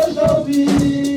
Aujourd'hui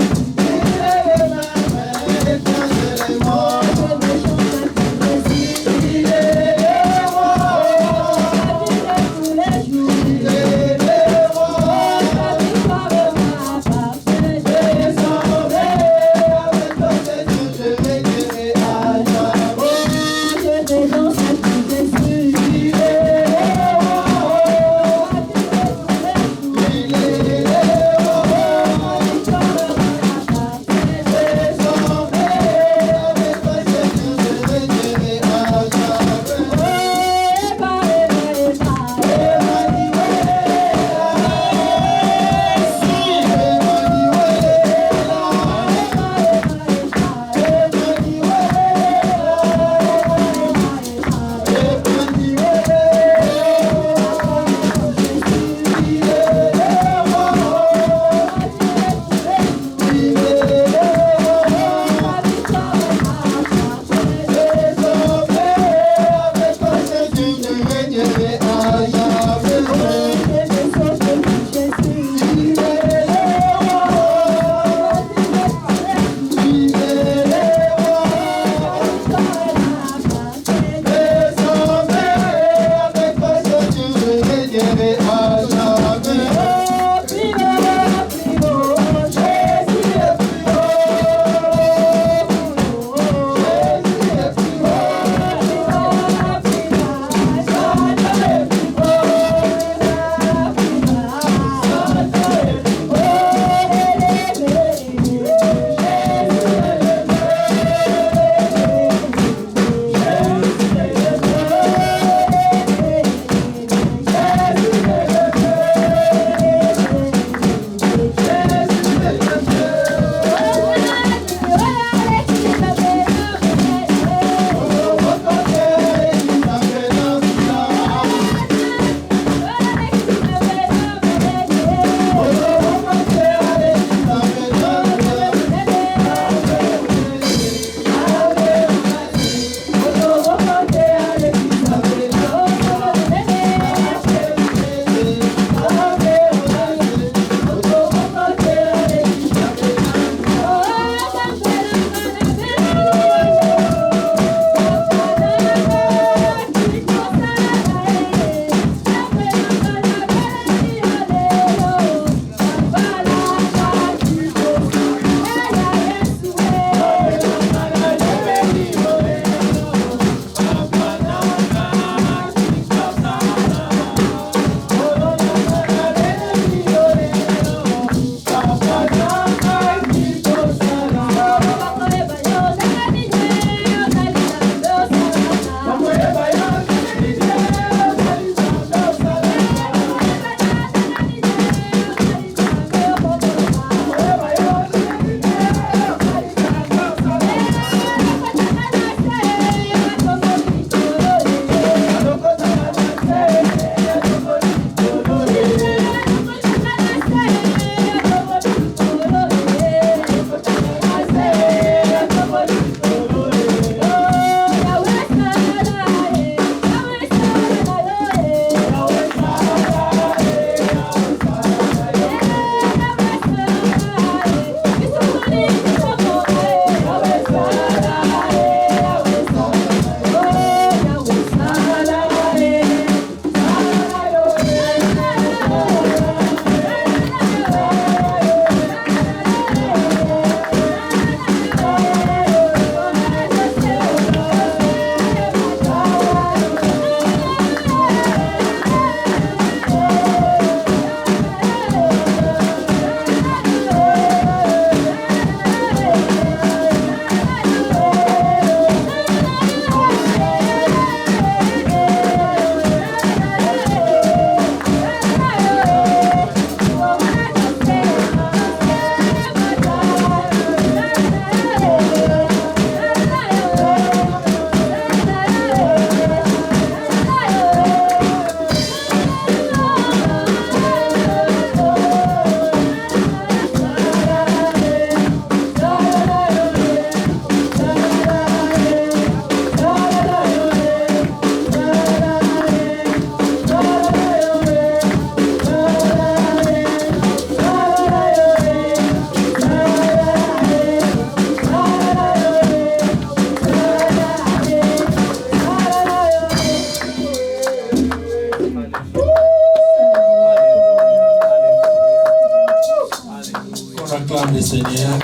le Seigneur.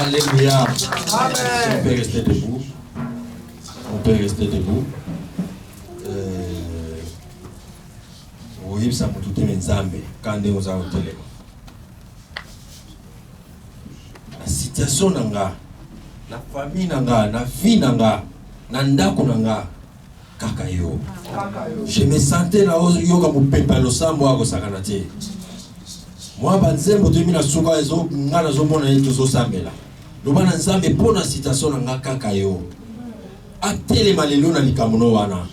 Alléluia. On peut rester debout. On peut rester debout. Oui, ça m'a tout aimé Nzambe. Quand on a au téléphone. La situation nanga, la famille nanga, la vie nanga, nandako nanga, kakayo. Je me sentais là où yoga mu pepa lo sambo ako sakanate. Moi banzembo temi na suka ezo ngana zo mona yetu zo samela. Lobana Nzambe pona situation nanga kakayo. Atele malelo na likamuno wana.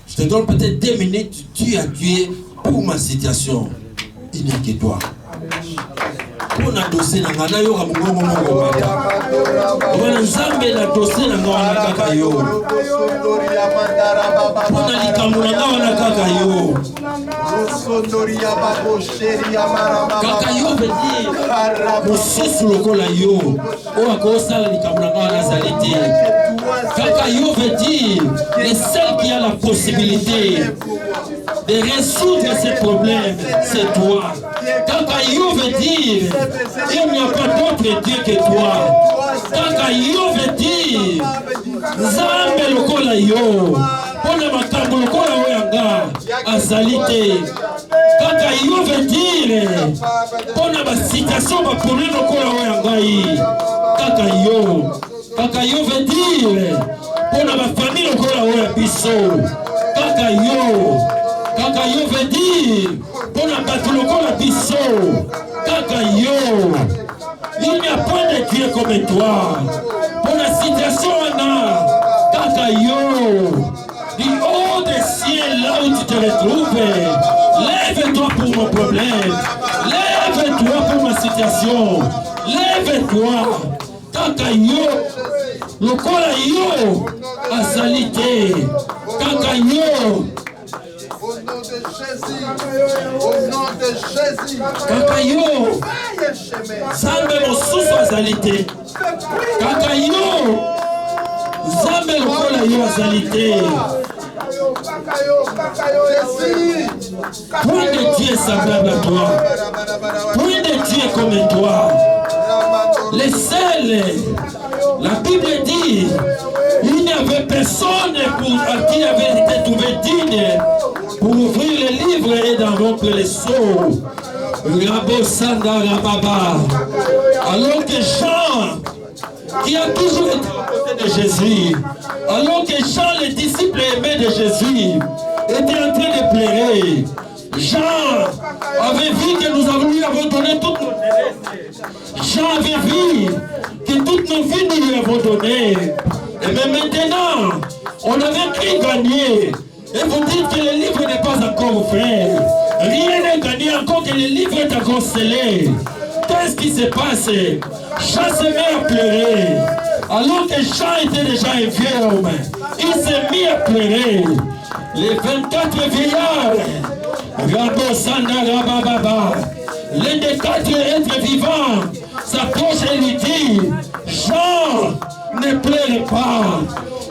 Je te donne peut-être 2 minutes, tu as Dieu pour ma situation. Il n'y a que toi. Pour la dossier, na ngana yo kamungo mongo mata. Wana Nzambe la dossier na ngana kaka yo. Pour la likamuna ngana kaka yo. Kaka yo veut dire mosusu lokola yo. O akosa la likamuna ngana salite. Kaka yo veut dire le seul qui a la possibilité de résoudre ces problèmes, c'est toi. Kaka yo veut dire il n'y a pas d'autre Dieu que toi. Kaka yo veut dire Nzambe lokola yo. Pona makambo lokola oyanga azalite. Kaka yo veut dire pona ba situation ba problème lokola oyanga yi. Kaka yo veut dire pona ba famille lokola oya biso. Kaka yo veut dire pona bato lokola biso. Kaka yo. Il n'y a pas de Dieu comme toi. Pour la situation, Kaka yo. Du haut des cieux, là où tu te retrouves, lève-toi pour mon problème. Lève-toi pour ma situation. Lève-toi. Kaka yo. Le kola yo. Azalité. Kaka yo. Au nom de Jésus. Kaka yo. Zambe mosusu azalite. Kaka yo. Zambe lokola yo azalite. Point de Dieu semblable à toi. Point de Dieu comme toi. Les seuls. La Bible dit il n'y avait personne à qui avait été trouvé digne pour ouvrir les livres et d'en rompre les sceaux. Alors que Jean, qui a toujours été à côté de Jésus, alors que Jean, les disciples aimés de Jésus, était en train de pleurer, Jean avait vu que nous lui avons donné toutes nos déesses. Jean avait vu que toutes nos vies nous lui avons donné. Et même maintenant, on avait qui gagner. Et vous dites que le livre n'est pas encore ouvert. Rien n'est gagné encore que le livre est encore scellé. Qu'est-ce qui se passe? Jean se met à pleurer. Alors que Jean était déjà un vieux homme, il s'est mis à pleurer. Les 24 vieillards, l'un des 4 êtres vivants s'approche et lui dit, Jean, ne pleure pas.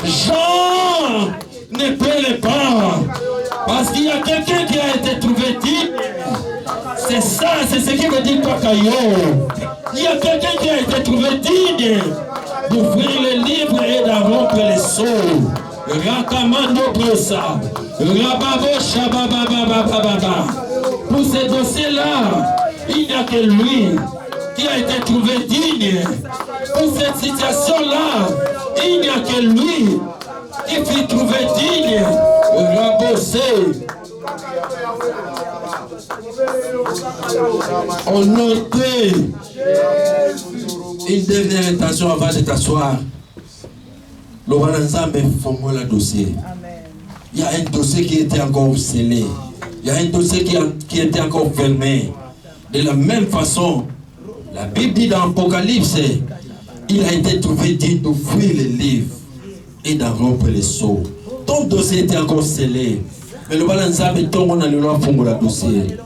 Jean, ne pleure pas. Parce qu'il y a quelqu'un qui a été trouvé digne. C'est ça, c'est ce qui veut dire Kakayo. Il y a quelqu'un qui a été trouvé digne d'ouvrir les livres et d'en rompre les sceaux. Rakamando Brosa. Rababo Shababababababa. Pour ces dossiers-là, il n'y a que lui qui a été trouvé digne. Pour cette situation-là, il n'y a que lui qui fut trouvé digne. Rabossé. On notait une dernière intention avant de t'asseoir. Laurent Nzambe formule le dossier. Il y a un dossier qui était encore scellé. Il y a un dossier qui était encore fermé. De la même façon, la Bible dit dans l'Apocalypse, il a été trouvé digne d'ouvrir les livres et d'en rompre les sceaux. Ton dossier était encore scellé. Mais le Nzambe tombe on a le droit de le dossier.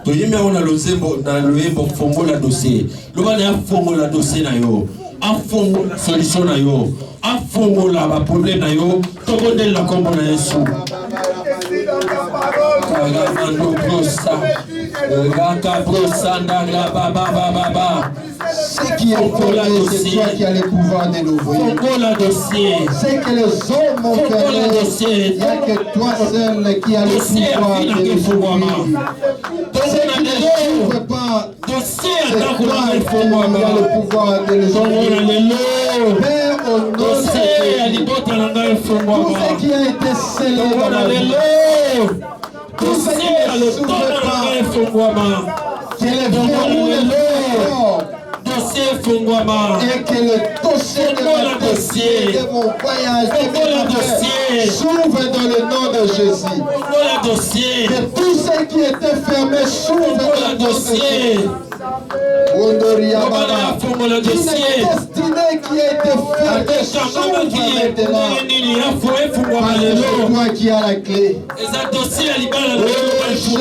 Tu y mets on a le fongo la dossier. Le Nzambe fongo la dossier na yo. A fongo la solution na yo. A fongo la problème na yo. Tout le monde la combo na Yesu. Ce qui est fermé, c'est toi qui as le pouvoir de l'ouvrir. Ce que les hommes ont fermé, il n'y a que toi seul qui as le pouvoir de l'ouvrir. Ce qui ne s'ouvre pas, c'est toi qui as le pouvoir de l'ouvrir. Père, au nom de Jésus, tout ce qui a été scellé dans la vie, tout ce qui ne s'ouvre pas, que les verrous et que le dossier de mon dossier, de mon voyage, de s'ouvre dans le nom de Jésus. Que tout ce qui était fermé s'ouvre dans le nom de Jésus. Une destinée qui a été fermée s'ouvre maintenant. Parce que c'est toi qui as la clé. Jésus,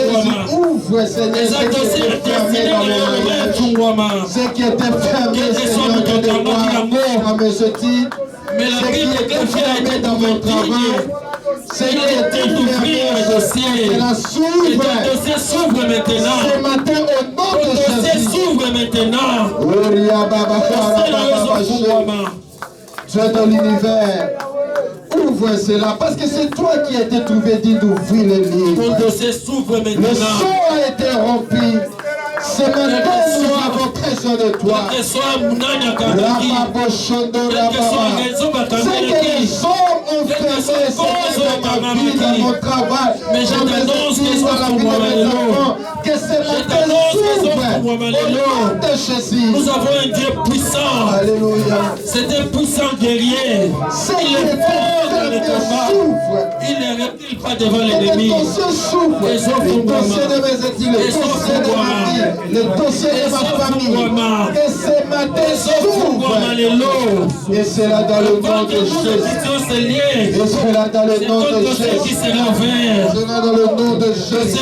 ouvre, Seigneur, ce qui était fermé dans mon mariage. Ce qui était fermé, Seigneur, de moi, à mes études. Ce qui était fermé dans mon travail. Ce qui était fermé, c'est la s'ouvre. Ce matin, au nom de Jésus. Dieu de l'univers, ouvre cela, parce que c'est toi qui as été trouvé dit d'ouvrir le livre. Le son a été rempli. Ce matin, nous avons besoin de toi. C'est que les hommes ont fermé, c'est dans ma vie, dans mon travail, mais je t'annonce que dans la vie de mes enfants, que ce matin s'ouvre au nom de Jésus. Nous avons un Dieu puissant. Alléluia. C'est un puissant guerrier. Il est fort dans le combat. Il ne recule pas devant l'ennemi. Le dossier de mes études, le dossier de ma vie, le dossier de ma famille, que ce matin s'ouvre. Et c'est là dans le nom de Jésus. Et c'est là dans le nom de Jésus. C'est là dans le nom de Jésus.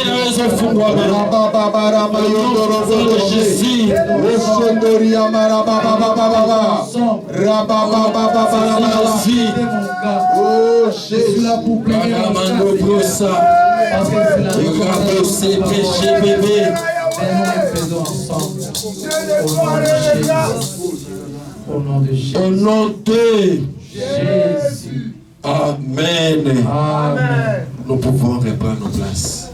Oh Jésus, la poupée. Au nom de Jésus. Amen. Amen. Nous pouvons reprendre nos places.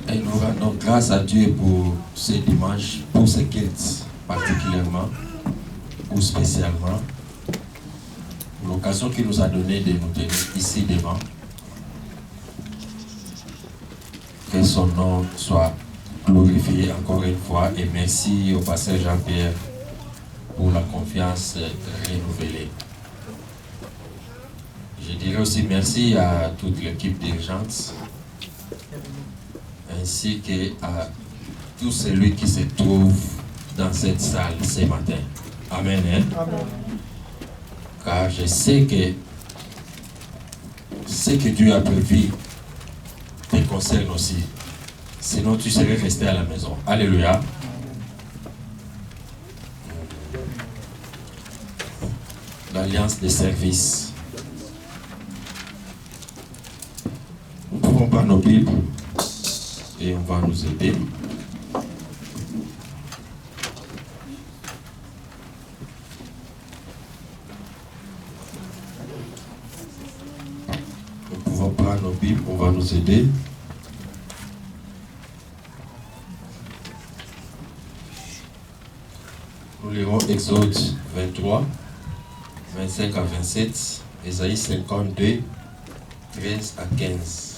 Et nous rendons grâce à Dieu pour ce dimanche, pour ce culte particulièrement ou spécialement, pour l'occasion qu'il nous a donné de nous tenir ici devant. Que son nom soit glorifié encore une fois et merci au pasteur Jean-Pierre pour la confiance renouvelée. Je dirais aussi merci à toute l'équipe d'urgence ainsi qu'à tout celui qui se trouve dans cette salle ce matin. Amen. Hein? Amen. Car je sais que ce que Dieu a prévu te concerne aussi. Sinon, tu serais resté à la maison. Alléluia. L'alliance des services. Nous pouvons prendre nos Bibles et on va nous aider. Nous pouvons prendre nos Bibles, on va nous aider. Nous lirons Exode 23, 25 à 27, Ésaïe 52, 13 à 15.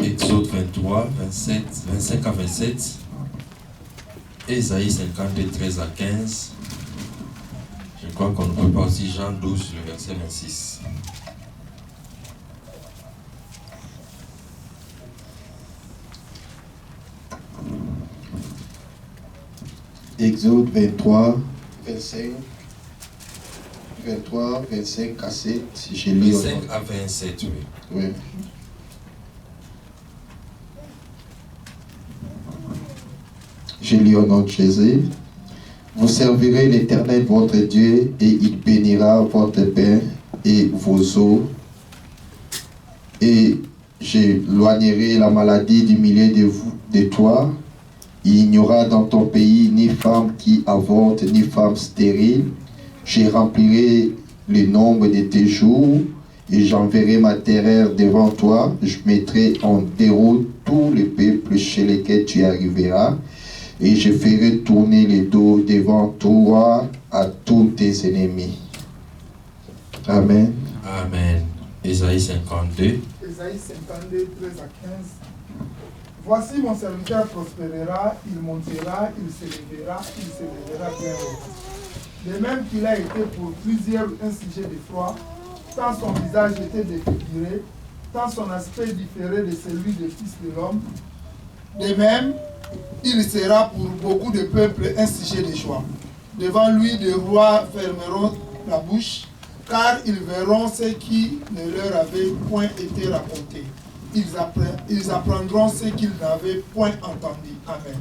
Exode 23, 25 à 27, Ésaïe 52, 13 à 15. Je crois qu'on ne peut pas aussi Jean 12, le verset 26. Exode 23, 25 à 7, j'ai lu. 25 à 27, oui. Oui. Je lis au nom de Jésus. Vous servirez l'Éternel votre Dieu et il bénira votre pain et vos eaux. Et j'éloignerai la maladie du milieu de toi. Il n'y aura dans ton pays ni femme qui avorte, ni femme stérile. Je remplirai le nombre de tes jours et j'enverrai ma terreur devant toi. Je mettrai en déroute tous les peuples chez lesquels tu arriveras. Et je ferai tourner le dos devant toi à tous tes ennemis. Amen. Amen. Ésaïe 52. Ésaïe 52, 13 à 15. Voici mon serviteur prospérera, il montera, il s'élèvera bien haut. De même qu'il a été pour plusieurs un sujet d'effroi, tant son visage était défiguré, tant son aspect différait de celui des fils de l'homme. De même, il sera pour beaucoup de peuples un sujet de joie. Devant lui, des rois fermeront la bouche, car ils verront ce qui ne leur avait point été raconté. Ils apprendront ce qu'ils n'avaient point entendu. Amen.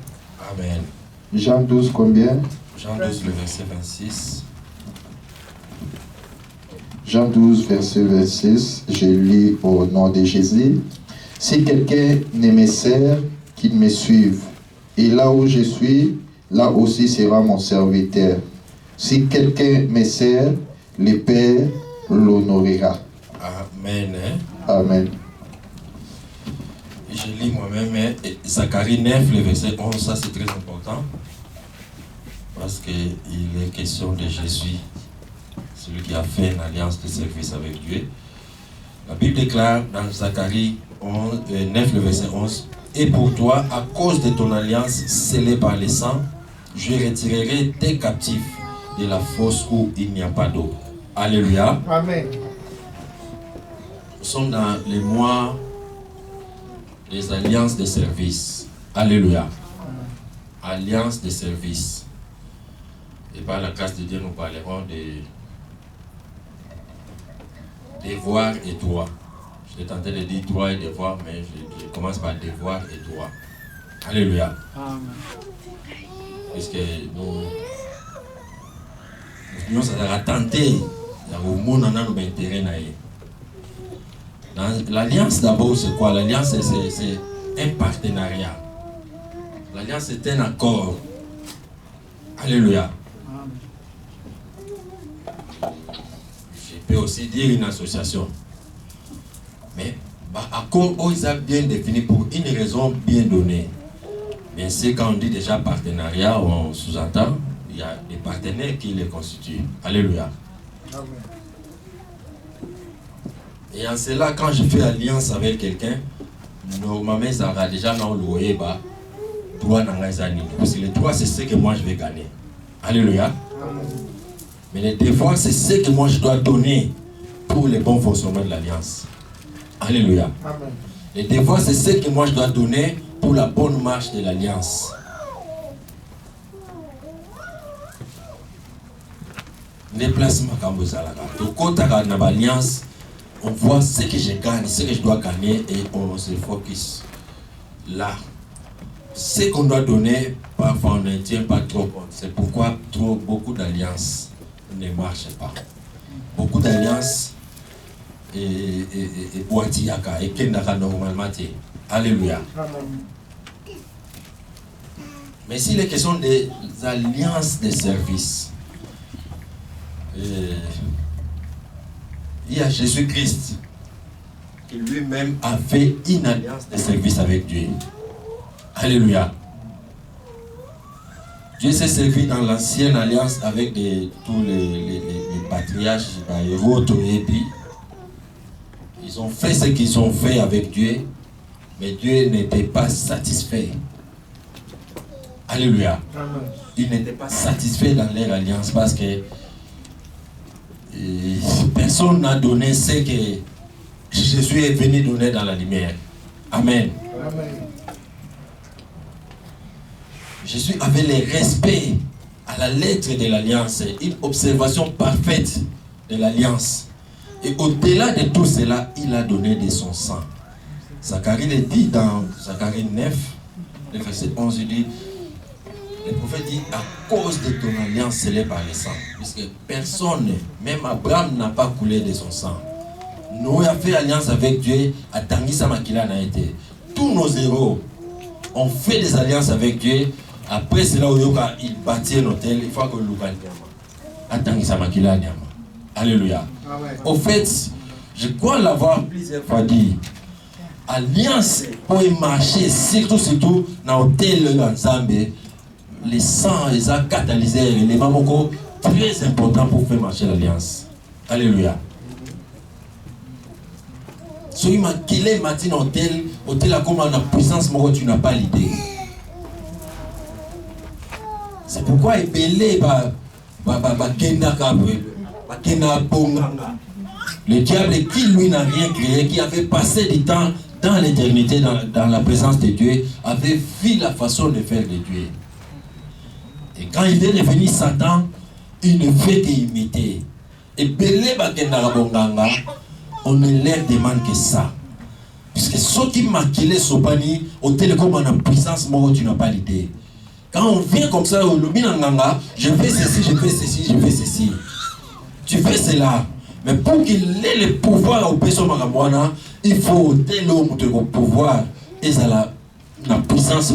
Amen. Jean 12, combien? Jean 12, le verset 26. Jean 12, verset 26, je lis au nom de Jésus. Si quelqu'un ne me sert, qu'il me suive. Et là où je suis, là aussi sera mon serviteur. Si quelqu'un me sert, le Père l'honorera. Amen. Amen. Je lis moi-même Zacharie 9, le verset 11, ça c'est très important. Parce qu'il est question de Jésus, celui qui a fait une alliance de service avec Dieu. La Bible déclare dans Zacharie 9, le verset 11, « Et pour toi, à cause de ton alliance scellée par le sang, je retirerai tes captifs de la fosse où il n'y a pas d'eau. » Alléluia. Amen. Nous sommes dans les mois des alliances de service. Alléluia. Alliance de service. Et par la grâce de Dieu, nous parlerons de devoir et droit. Je suis tenté de dire droit et devoir, mais je commence par devoir et droit. Alléluia. Amen. Puisque nous sommes tentés, au monde en a nous intérêt. L'alliance d'abord, c'est quoi? L'alliance, c'est un partenariat. L'alliance, c'est un accord. Alléluia. Je peux aussi dire une association. Mais accord, ils ont bien défini pour une raison bien donnée. Bien sûr, quand on dit déjà partenariat, on sous-entend, il y a des partenaires qui les constituent. Alléluia. Amen. Et en cela, quand je fais alliance avec quelqu'un, normalement, ça va déjà dans le loyer, droit dans les années. Parce que le droit, c'est ce que moi je vais gagner. Alléluia. Amen. Mais les devoirs, c'est ce que moi je dois donner pour le bon fonctionnement de l'alliance. Alléluia. Amen. Les devoirs, c'est ce que moi je dois donner pour la bonne marche de l'alliance. Déplacement quand vous allez là. Quand on a une alliance, on voit ce que je gagne, ce que je dois gagner et on se focus là. Ce qu'on doit donner, parfois on ne tient pas trop compte. C'est pourquoi beaucoup d'alliances ne marchent pas. Beaucoup d'alliances et boitillaka et kendaka normalement. Alléluia. Amen. Mais s'il est question des alliances de service, il y a Jésus-Christ qui lui-même a fait une alliance de service avec Dieu. Alléluia. Dieu s'est servi dans l'ancienne alliance avec tous les patriarches, ils ont fait ce qu'ils ont fait avec Dieu, mais Dieu n'était pas satisfait. Alléluia. Amen. Il n'était pas satisfait dans leur alliance parce que personne n'a donné ce que Jésus est venu donner dans la lumière. Amen. Amen. Jésus avait le respect à la lettre de l'alliance, une observation parfaite de l'alliance. Et au-delà de tout cela, il a donné de son sang. Zacharie le dit dans Zacharie 9, le verset 11, il dit: Le prophète dit à cause de ton alliance scellée par le sang. Puisque personne, même Abraham n'a pas coulé de son sang. Noé a fait alliance avec Dieu, à Tangisa Makila n'a été. Tous nos héros ont fait des alliances avec Dieu. Après cela, il bâtit un hôtel. Il faut que le local à Tangisa Makila. Alléluia. Au fait, je crois l'avoir plusieurs fois dit. Alliance pour marcher, surtout dans l'hôtel Nzambe, les sangs, les catalyseurs, les mamoko, très important pour faire marcher l'alliance. Alléluia. Si tu as matin hôtel a comme en puissance, tu n'as pas l'idée. C'est pourquoi il belé le diable qui lui n'a rien créé, qui avait passé du temps dans l'éternité, dans la présence de Dieu, avait vu la façon de faire de Dieu. Et quand il est devenu Satan, il ne fait qu'imiter. Et belé on ne leur demande que ça. Puisque ceux qui maquillent Sopani, au télécom en puissance, tu n'as pas l'idée. Quand on vient comme ça, je fais ceci, je fais ceci, je fais ceci. Tu fais cela. Mais pour qu'il ait le pouvoir au Peso Magamwana, il faut l'homme de pouvoir. Et ça la puissance,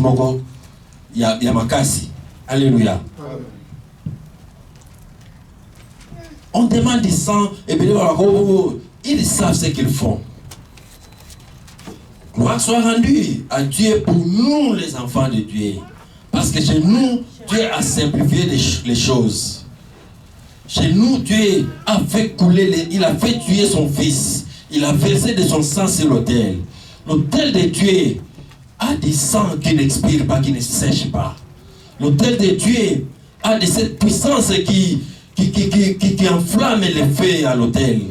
il y a Makasi. Alléluia. On demande du sang, et bien ils savent ce qu'ils font. Gloire soit rendue à Dieu pour nous, les enfants de Dieu. Parce que chez nous, Dieu a simplifié les choses. Chez nous, Dieu a fait couler, il a fait tuer son fils. Il a versé de son sang sur l'autel. L'autel de Dieu a des sangs qui n'expirent pas, qui ne sèchent pas. L'autel de Dieu a de cette puissance qui enflamme les feux à l'autel.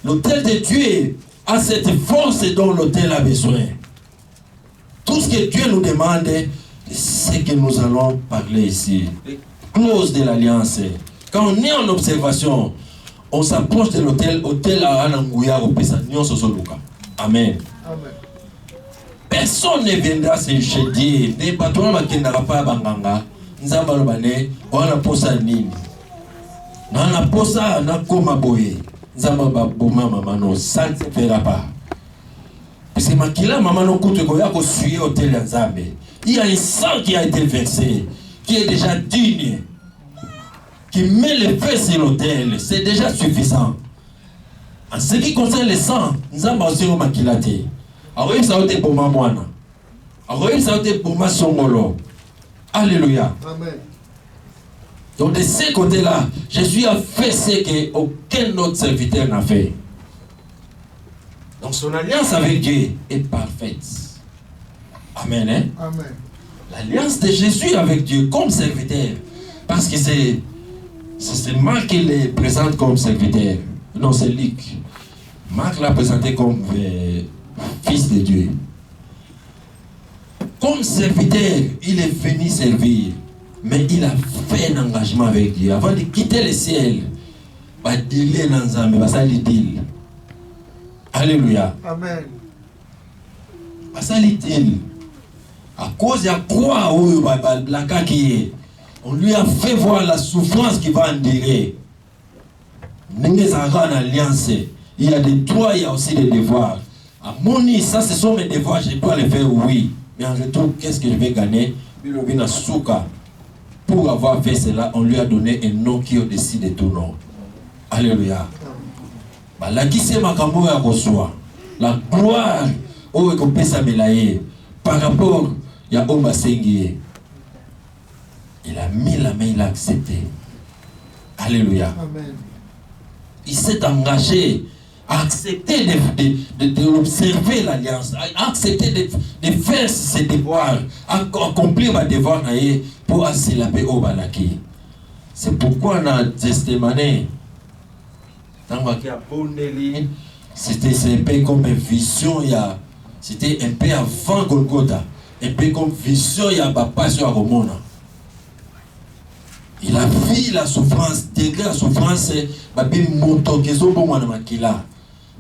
L'autel de Dieu a cette force dont l'autel a besoin. Tout ce que Dieu nous demande, c'est que nous allons parler ici. Les clauses de l'alliance. Quand on est en observation, on s'approche de l'autel, hôtel à Anangouya au Pesagnon Sosoluka. Amen. Personne ne viendra se dire, ne patron qui n'aura pas banganga, Nzambalobane, on a posa nini. On a posa na koma boye. Nzamba boma mamano, ça ne se fera pas. Parce que Makila mamano koute goya ko suyer hôtel à Nzambe. Il y a un sang qui a été versé, qui est déjà digne, qui met le feu sur l'autel, c'est déjà suffisant. En ce qui concerne le sang, Nzamba aussi au Makilate. Aroye ça été pour ma moine. Aroye ça été pour ma songolo. Alléluia. Amen. Donc de ce côté-là, Jésus a fait ce qu'aucun autre serviteur n'a fait. Donc son alliance avec Dieu est parfaite. Amen. Hein? Amen. L'alliance de Jésus avec Dieu comme serviteur. Parce que c'est Marc qui le présente comme serviteur. Non, c'est Luc. Marc l'a présenté comme fils de Dieu. Comme serviteur, il est venu servir. Mais il a fait un engagement avec Dieu. Avant de quitter le ciel, il va dealer dans Nzambe, il va deal. Alléluia. Amen. Il va deal. À cause de la croix, on lui a fait voir la souffrance qu'il va endurer. Il y a des droits, il y a aussi des devoirs. À mon niveau, ça ce sont mes devoirs, je dois les faire, oui. Mais en retour, qu'est-ce que je vais gagner? Pour avoir fait cela, on lui a donné un nom qui est au-dessus de tout nom. Alléluia. La gloire par rapport à Omba Sengi, il a mis la main, il a accepté. Alléluia. Amen. Il s'est engagé à accepter d'observer l'alliance, à accepter de faire ses devoirs, à accomplir mes devoirs pour assurer au Balaki. C'est pourquoi dans le testament, c'était un peu comme une vision, c'était un peu avant Golgotha, un peu comme vision, il y a pas sur Romona. Il a vu la souffrance, degré la souffrance, babi montokezo bon wana makila.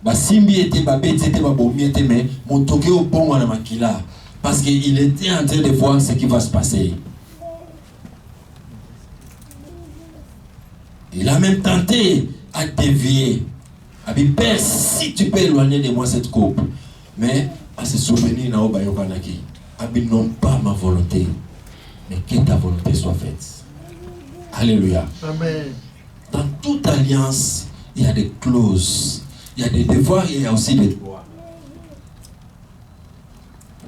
Basimbi était babé était babomi était mais montoke au bon wana makila parce qu'il était en train de voir ce qui va se passer. Il a même tenté à dévier. Il a dit, Père, si tu peux éloigner de moi cette coupe. Mais à se souvenir, il dit, non pas ma volonté, mais que ta volonté soit faite. Alléluia. Amen. Dans toute alliance, il y a des clauses, il y a des devoirs et il y a aussi des droits.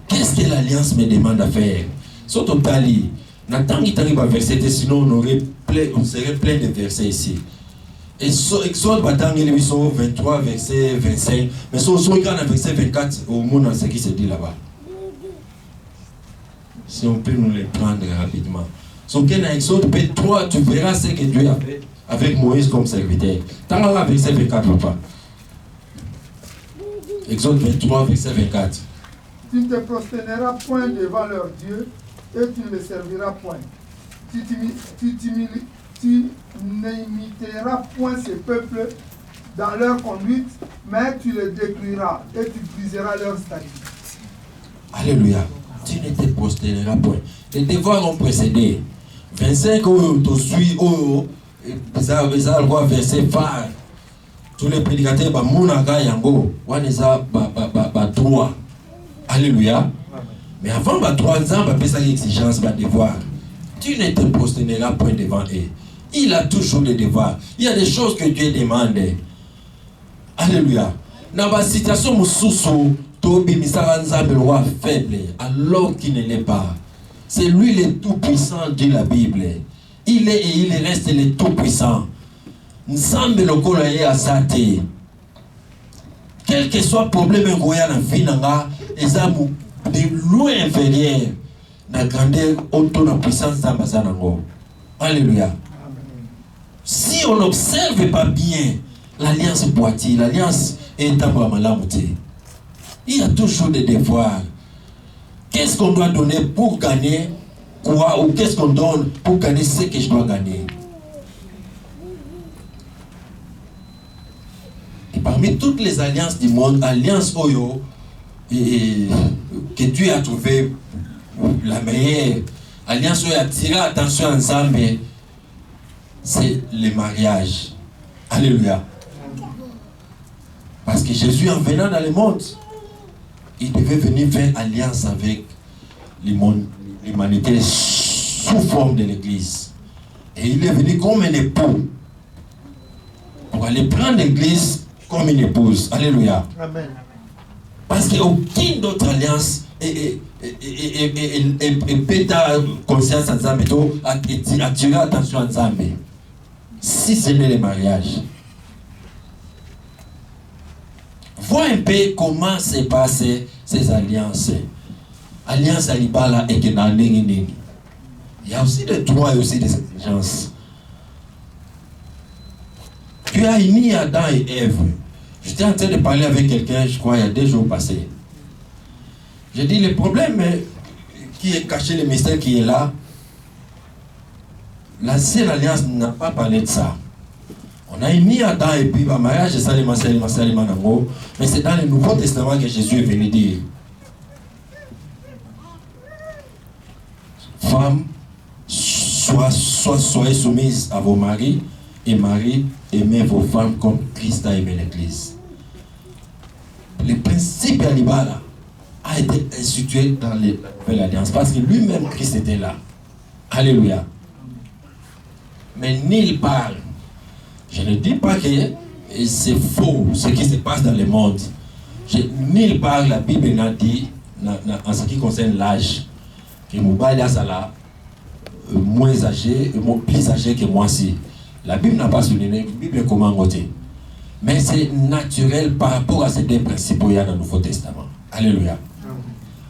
Qu'est-ce que l'alliance me demande à faire? Surtout Tali, Nathan qui t'arrive à verset, sinon on serait plein de versets ici. Et Exode, ils sont 23, verset 25. Mais si on regarde le verset 24, au monde, ce qui se dit là-bas. Si on peut nous les prendre rapidement. So, dans Exode 3, tu verras ce que Dieu a fait avec Moïse comme serviteur. Tant qu'on a verset 24, papa. Exode 23, verset 24. Tu ne te prosterneras point devant leur Dieu et tu ne les serviras point. Tu n'imiteras point ces peuples dans leur conduite, mais tu les détruiras et tu briseras leurs statuts. Alléluia. Tu ne te prosterneras point. Les devoirs ont précédé. 25 tu suis verset phare. Tous les prédicateurs ba monaga yango waneza ba droit. Alléluia. Mais avant ba 3 ans ba pesa exigence ba devoir. Tu ne te prosterneras point devant eux. Il a toujours des devoirs. Il y a des choses que Dieu demande. Alléluia. Dans la situation mususu tobi misara nzambe le roi faible alors qu'il ne l'est pas. C'est lui le tout-puissant, dit la Bible. Il est et il reste le tout-puissant. Nzambe lokola ye asate. Quel que soit le problème ngoya na vie nanga, ezamu de loin inférieur na grandeur auto na puissance d'ambassanango. Alléluia. Si on n'observe pas bien l'alliance boîtier, l'alliance est à malamuté. Il y a toujours des devoirs. Qu'est-ce qu'on doit donner pour gagner quoi, ou qu'est-ce qu'on donne pour gagner ce que je dois gagner? Et parmi toutes les alliances du monde, alliance Oyo, que Dieu a trouvé la meilleure, alliance Oyo a tiré attention ensemble, c'est le mariage. Alléluia. Parce que Jésus, en venant dans le monde, il devait venir faire alliance avec l'humanité sous forme de l'église. Et il est venu comme un époux pour aller prendre l'église comme une épouse. Alléluia. Amen. Parce qu'aucune autre alliance et ta conscience en Zambé attirer attention en Zambé. Si ce n'est le mariage. Vois un peu comment se passent ces alliances. Alliance à l'Ibala et Kenaningini. Il y a aussi des droits et aussi des exigences. Tu as uni Adam et Ève. J'étais en train de parler avec quelqu'un, je crois, il y a 2 jours passés. J'ai dit, le problème qui est caché, le mystère qui est là, la seule alliance n'a pas parlé de ça. On a uni Adam et puis, mariage, mais c'est dans le Nouveau Testament que Jésus est venu dire. Femmes, soyez soumises à vos maris, et maris, aimez vos femmes comme Christ a aimé l'Église. Le principe Alibala a été institué dans la Nouvelle Alliance parce que lui-même Christ était là. Alléluia. Mais nulle part, je ne dis pas que c'est faux ce qui se passe dans le monde. Nulle part la Bible n'a dit, en ce qui concerne l'âge, que Moubali Asala moins âgé, plus âgé que moi si. La Bible n'a pas souligné, la Bible est comment côté. Mais c'est naturel par rapport à ces 2 principes qu'il y a dans le Nouveau Testament. Alléluia.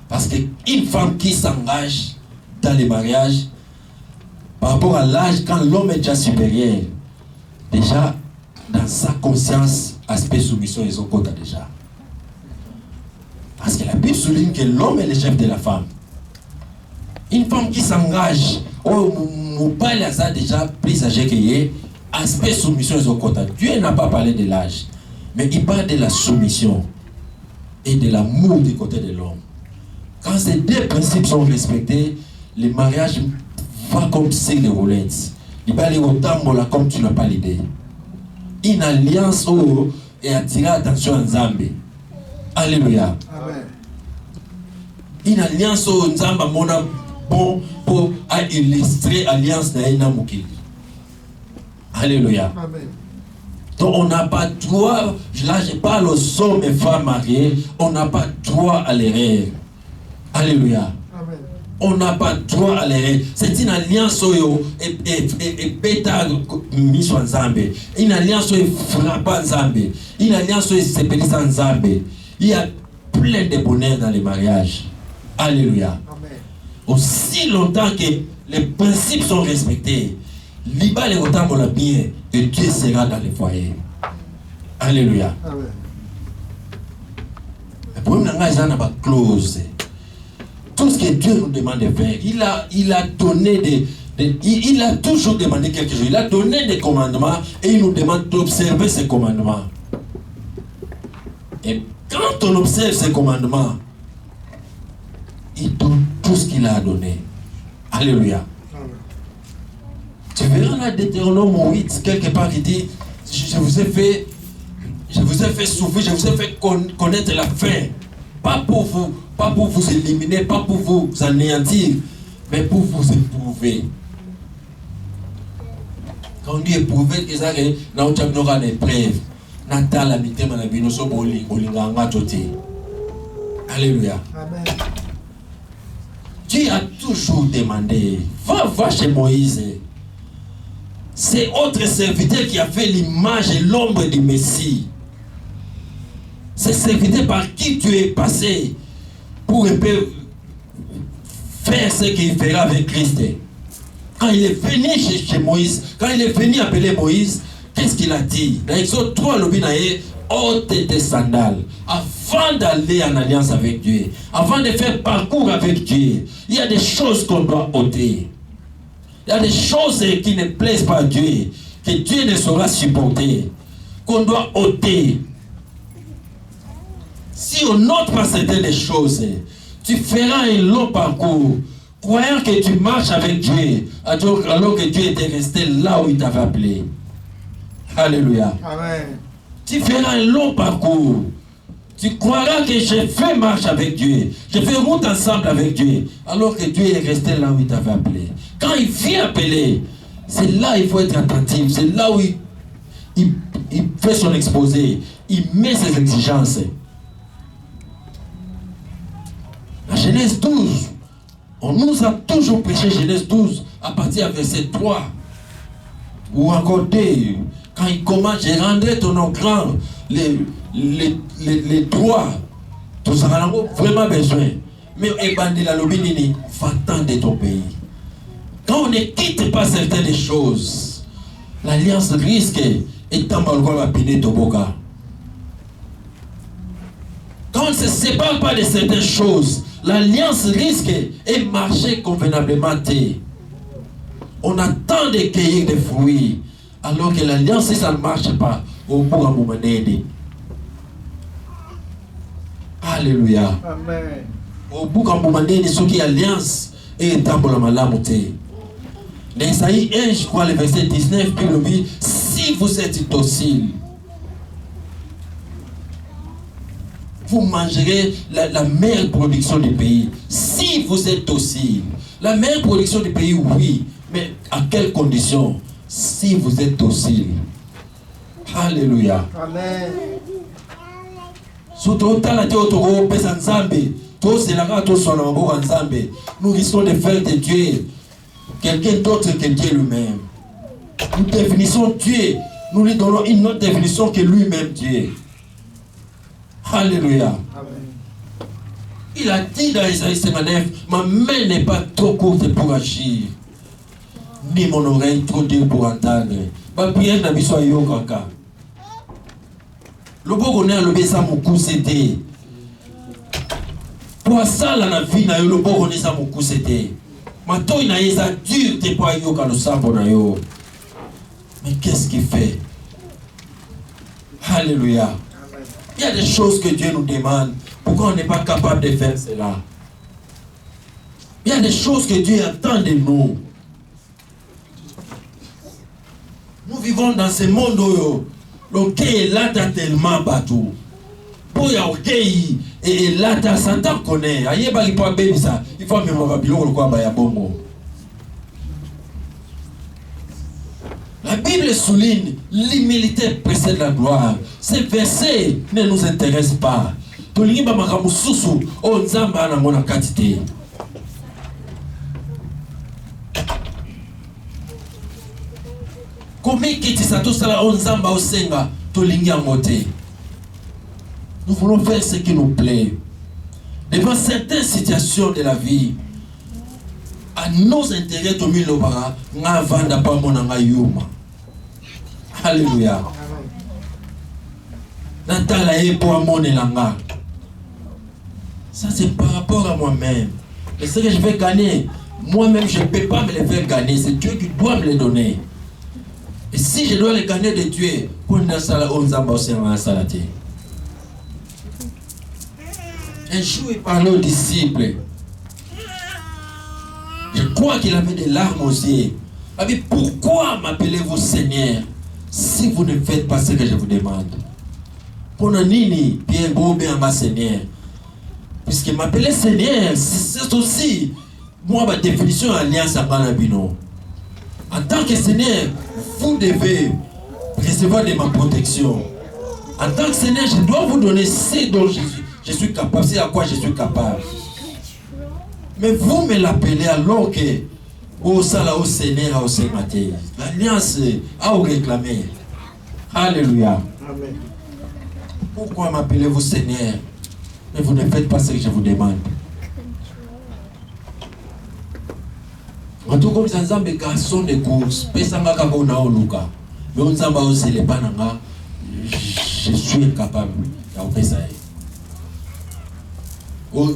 Parce qu'une femme qui s'engage dans le mariage, par rapport à l'âge, quand l'homme est déjà supérieur, déjà, dans sa conscience, aspect soumission, ils ont compte déjà. Parce que la Bible souligne que l'homme est le chef de la femme. Une femme qui s'engage, mon père a déjà plus âgé que aspect soumission, ils ont compte. Dieu n'a pas parlé de l'âge, mais il parle de la soumission et de l'amour du côté de l'homme. Quand ces 2 principes sont respectés, le mariage va comme signe de roulette. Il va aller au tambola comme tu n'as pas l'idée. Une alliance et attirer l'attention à Nzambe. Alléluia. Amen. Une alliance Nzamba mona bon pour illustrer l'alliance d'Aïna Moukili. Alléluia. Amen. Donc on n'a pas droit, là je parle aux hommes et femmes mariés, on n'a pas droit à l'erreur. Alléluia. Amen. On n'a pas droit à l'erreur. C'est une alliance et bêta mise en Zambé. Une alliance frappant Zambé. Une alliance s'épélissant Zambé. Il y a plein de bonheur dans les mariages. Alléluia. Amen. Aussi longtemps que les principes sont respectés, l'Iba les autant la bien et Dieu sera dans les foyers. Alléluia. Amen. Le problème n'a pas clause. Tout ce que Dieu nous demande de faire, il a donné il a toujours demandé quelque chose. Il a donné des commandements et il nous demande d'observer ces commandements. Et quand on observe ces commandements, il donne tout ce qu'il a donné. Alléluia. Amen. Tu verras là Deutéronome 8, quelque part qui dit, je vous ai fait souffrir, je vous ai fait connaître la faim. Pas pour vous éliminer, pas pour vous anéantir, mais pour vous éprouver. Quand on dit éprouver, c'est ça que nous avons des épreuves. Alléluia. Amen. Dieu a toujours demandé, va chez Moïse. C'est autre serviteur qui a fait l'image et l'ombre du Messie. C'est serviteur par qui tu es passé pour un peu faire ce qu'il fera avec Christ. Quand il est venu chez Moïse, quand il est venu appeler Moïse, qu'est-ce qu'il a dit? Dans Exode 3, ôte tes sandales. Avant d'aller en alliance avec Dieu, avant de faire parcours avec Dieu, il y a des choses qu'on doit ôter. Il y a des choses qui ne plaisent pas à Dieu, que Dieu ne saura supporter, qu'on doit ôter. Si on n'ôte pas certaines choses, tu feras un long parcours, croyant que tu marches avec Dieu, alors que Dieu était resté là où il t'avait appelé. Alléluia. Amen. Tu feras un long parcours. Tu croiras que j'ai fait marche avec Dieu. J'ai fait route ensemble avec Dieu. Alors que Dieu est resté là où il t'avait appelé. Quand il vient appeler, c'est là il faut être attentif. C'est là où il fait son exposé. Il met ses exigences. La Genèse 12. On nous a toujours prêché Genèse 12 à partir du verset 3. Ou encore 2. Quand il commence, j'ai rendu ton nom grand. Les droits, tout ça, on a vraiment besoin. Mais la lobby, va-t'en de ton pays. Quand on ne quitte pas certaines choses, l'alliance risque et tant va piner ton boca. Quand on ne se sépare pas de certaines choses, l'alliance risque et marcher convenablement. On attend de cueillir des fruits. Alors que l'alliance, si ça ne marche pas, au bout d'un moment donné. Alléluia. Amen. Au bout d'un moment donné, ce qui est alliance est dans la malamouté. Dans Isaïe 1, je crois, le verset 19, Bible dit, si vous êtes docile, vous mangerez la meilleure production du pays. Si vous êtes docile, la meilleure production du pays, oui, mais à quelles conditions? Si vous êtes docile. Alléluia. Amen. Nous risquons de faire de Dieu quelqu'un d'autre que Dieu lui-même. Nous définissons Dieu, nous lui donnons une autre définition que lui-même Dieu. Alléluia. Amen. Il a dit dans Isaïe 59, ma main n'est pas trop courte pour agir, ni mon oreille trop dure pour entendre. Ma prière n'a pas besoin de kaka. Le beau qu'on a le besa mon c'était. Pour ça la vie na yo le beau qu'on a mon c'était. Ma toi il a esa dur te pour yo quand le sabo na yo. Mais qu'est-ce qu'il fait? Alléluia. Il y a des choses que Dieu nous demande. Pourquoi on n'est pas capable de faire cela? Il y a des choses que Dieu attend de nous. Nous vivons dans ce monde où le est là tellement bateau. Pour y avoir et là, Satan connaît. Il faut même avoir bongo. La Bible souligne l'humilité précède la gloire. Ces versets ne nous intéressent pas. Nous voulons faire ce qui nous plaît. Devant certaines situations de la vie, à nos intérêts, alléluia. Ça c'est par rapport à moi-même. Et ce que je vais gagner, moi-même je ne peux pas me les faire gagner. C'est Dieu qui doit me les donner. Et si je dois les gagner de Dieu, un jour il parlait aux disciples. Je crois qu'il avait des larmes aux yeux. Il dit, pourquoi m'appelez-vous Seigneur si vous ne faites pas ce que je vous demande? Pour nini, bien beau, bien ma Seigneur. Puisque m'appeler Seigneur, c'est aussi moi ma définition alliance à Banabino. En tant que Seigneur, vous devez recevoir de ma protection. En tant que Seigneur, je dois vous donner ce dont je suis capable, c'est à quoi je suis capable. Mais vous me l'appelez alors que au Seigneur, au Seigneur, l'alliance a réclamé. Alléluia. Amen. Pourquoi m'appelez-vous Seigneur, mais vous ne faites pas ce que je vous demande? En tout cas, vous avez des garçons de course, mais je suis incapable de ça.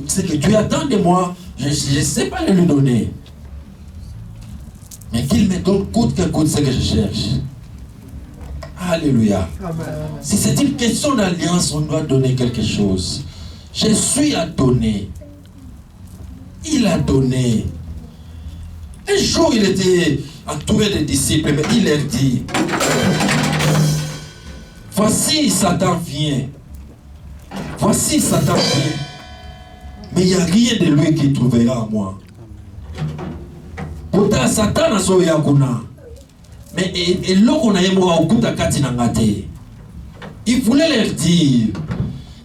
Ce que tu attends de moi, je ne sais pas le lui donner. Mais qu'il me donne coûte que coûte ce que je cherche. Alléluia. Amen. Si c'est une question d'alliance, on doit donner quelque chose. Je suis à donner. Il a donné. Un jour, il était entouré de disciples, mais il leur dit, voici Satan vient. Voici Satan vient. Mais il n'y a rien de lui qui trouvera à moi. Pourtant, Satan a sauvé Yakuna. Mais il voulait leur dire,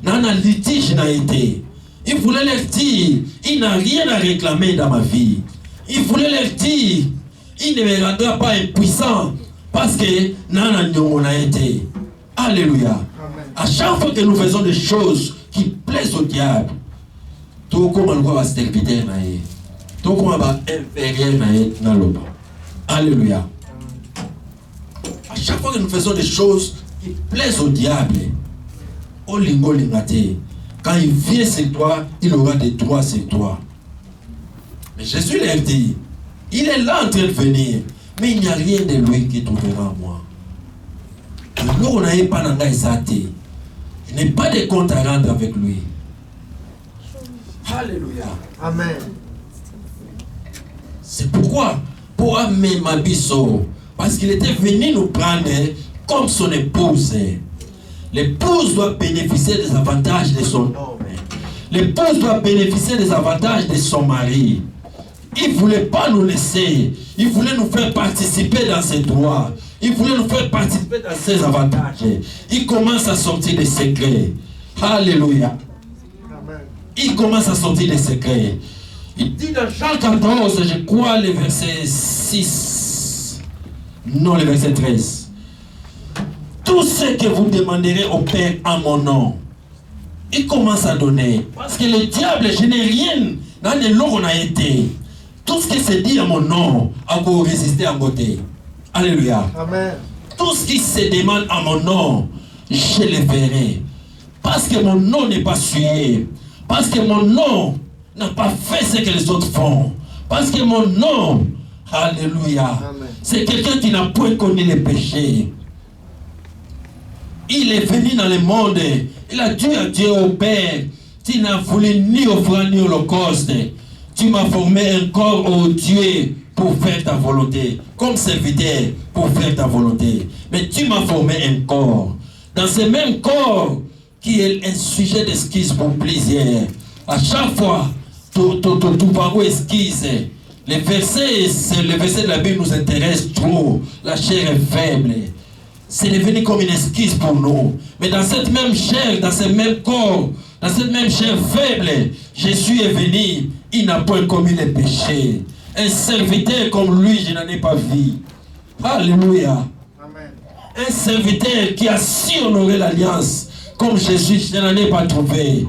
Nana litige n'a été. Il voulait leur dire, il n'a rien à réclamer dans ma vie. Il voulait leur dire, il ne me rendra pas impuissant parce que Nana n'a été. Alléluia. Amen. À chaque fois que nous faisons des choses qui plaisent au diable, tout comme on va serviteur naïe, tout comme on va inférieur naïe dans le bas. Alléluia. À chaque fois que nous faisons des choses qui plaisent au diable, au lingo lingate, quand il vient sur toi, il aura des droits sur toi. Mais Jésus leur dit, il est là en train de venir, mais il n'y a rien de lui qui trouvera en moi. Nous n'avons pas d'angaïsate. Je n'ai pas de compte à rendre avec lui. Alléluia. Amen. C'est pourquoi, pour amener ma biso, parce qu'il était venu nous prendre comme son épouse. L'épouse doit bénéficier des avantages de son homme. L'épouse doit bénéficier des avantages de son mari. Il ne voulait pas nous laisser. Il voulait nous faire participer dans ses droits. Il voulait nous faire participer dans ses avantages. Il commence à sortir des secrets. Alléluia. Amen. Il commence à sortir des secrets. Il dit dans Jean 14, je crois, le verset 6. Non, le verset 13. Tout ce que vous demanderez au Père en mon nom, il commence à donner. Parce que le diable, je n'ai rien dans les lots qu'on a été. Tout ce qui se dit à mon nom, a pour résister à côté. Alléluia. Amen. Tout ce qui se demande à mon nom, je le verrai. Parce que mon nom n'est pas suivi. Parce que mon nom n'a pas fait ce que les autres font. Parce que mon nom, alléluia, c'est quelqu'un qui n'a point connu les péchés. Il est venu dans le monde. Il a dit à Dieu au Père, tu n'as voulu ni offrande ni holocauste. Tu m'as formé un corps odieux pour faire ta volonté, comme serviteur pour faire ta volonté. Mais tu m'as formé un corps. Dans ce même corps, qui est un sujet d'esquisse pour plusieurs. À chaque fois, tout parcours esquisse. Les versets de la Bible nous intéressent trop. La chair est faible. C'est devenu comme une esquisse pour nous. Mais dans cette même chair, dans ce même corps, dans cette même chair faible, Jésus est venu. Il n'a point commis les péchés. Un serviteur comme lui, je n'en ai pas vu. Alléluia. Amen. Un serviteur qui a su honorer l'alliance comme Jésus, je n'en ai pas trouvé.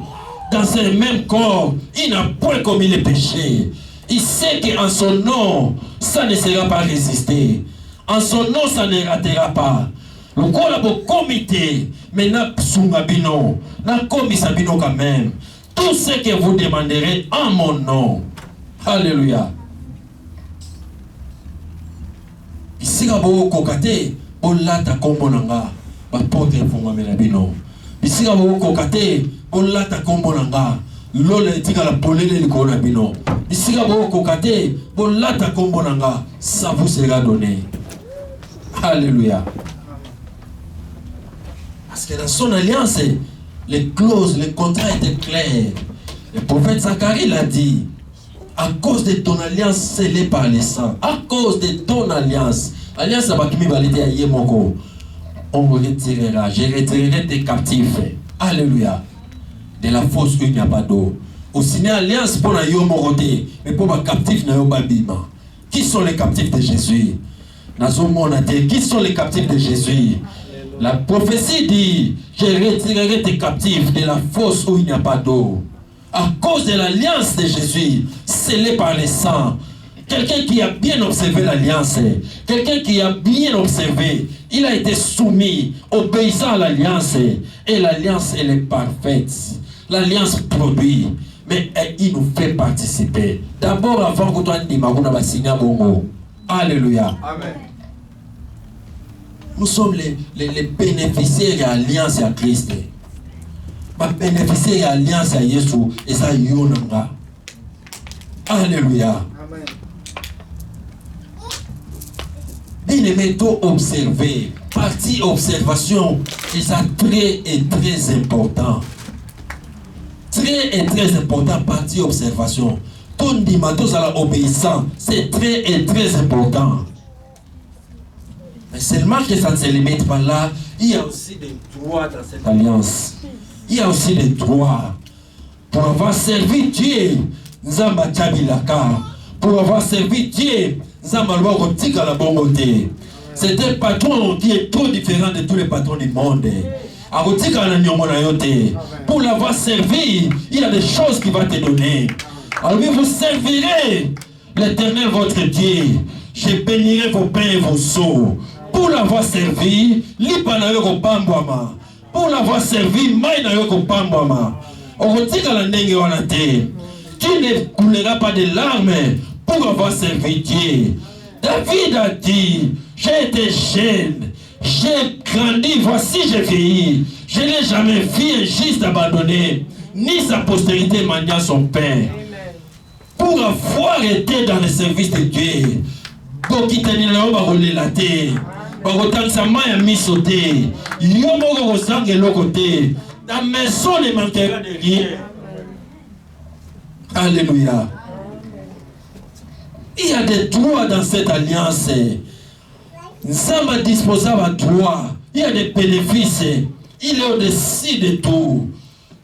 Dans ce même corps, il n'a point commis les péchés. Il sait qu'en son nom, ça ne sera pas résisté. En son nom, ça ne ratera pas. Le corps a beau comité, mais n'a soumabino, n'a commis sabino quand même. Tout ce que vous demanderez en mon nom. Alléluia. Ici, il y a beaucoup de côtés, on l'a ta kombonanga, ma porte est pour moi, bino. Ici, il y a beaucoup de côtés, on l'a ta kombonanga, l'ole est la polele de bino. Ici, il y a beaucoup de côtés, on l'a ta kombonanga, ça vous sera donné. Alléluia. Parce que dans son alliance, les clauses, les contrats étaient clairs. Le prophète Zacharie l'a dit. À cause de ton alliance scellée par les sangs, à cause de ton alliance, alliance on retirera, je retirerai tes captifs. Alléluia. De la fosse où il n'y a pas d'eau. Au signé alliance pour la yomoroté, mais pour ma captif na yobabima. Qui sont les captifs de Jésus? Qui sont les captifs de Jésus? La prophétie dit, je retirerai tes captifs de la fosse où il n'y a pas d'eau. À cause de l'alliance de Jésus, scellée par les sangs. Quelqu'un qui a bien observé l'alliance, quelqu'un qui a bien observé, il a été soumis, obéissant à l'alliance. Et l'alliance, elle est parfaite. L'alliance produit, mais il nous fait participer. D'abord, avant que toi, alléluia. Amen. Nous sommes les bénéficiaires de l'alliance à Christ. Ma bénéficier à l'alliance à Jésus et ça yonanga. Alléluia. Amen. Bien-aimé, tout observer. Partie observation, et ça très important. Très important, partie observation. Tout dimanche à l'obéissance, c'est très important. Mais seulement que ça ne se limite pas là, il y a aussi des droits dans cette alliance. Il y a aussi des droits. Pour avoir servi Dieu, Nzamba Tchabilaka. Pour avoir servi Dieu, Nzamba Loarotika la bongoté. C'est un patron qui est trop différent de tous les patrons du monde. Pour l'avoir servi, il y a des choses qu'il va te donner. Alors vous servirez l'Éternel votre Dieu. Je bénirai vos pains et vos seaux. Pour l'avoir servi, l'Ipanayo Pambouama. Pour l'avoir servi, Maïnayo Pambouama. Tu ne couleras pas de larmes pour avoir servi Dieu. David a dit, j'ai été jeune, j'ai grandi, voici j'ai vieilli. Je n'ai jamais vu un juste abandonné, ni sa postérité mendiant son pain. Pour avoir été dans le service de Dieu, la maison ne manquera de rien. Alléluia. Il y a des droits dans cette alliance. Nzamba disposable à droit. Il y a des bénéfices. Il est au-dessus de tout.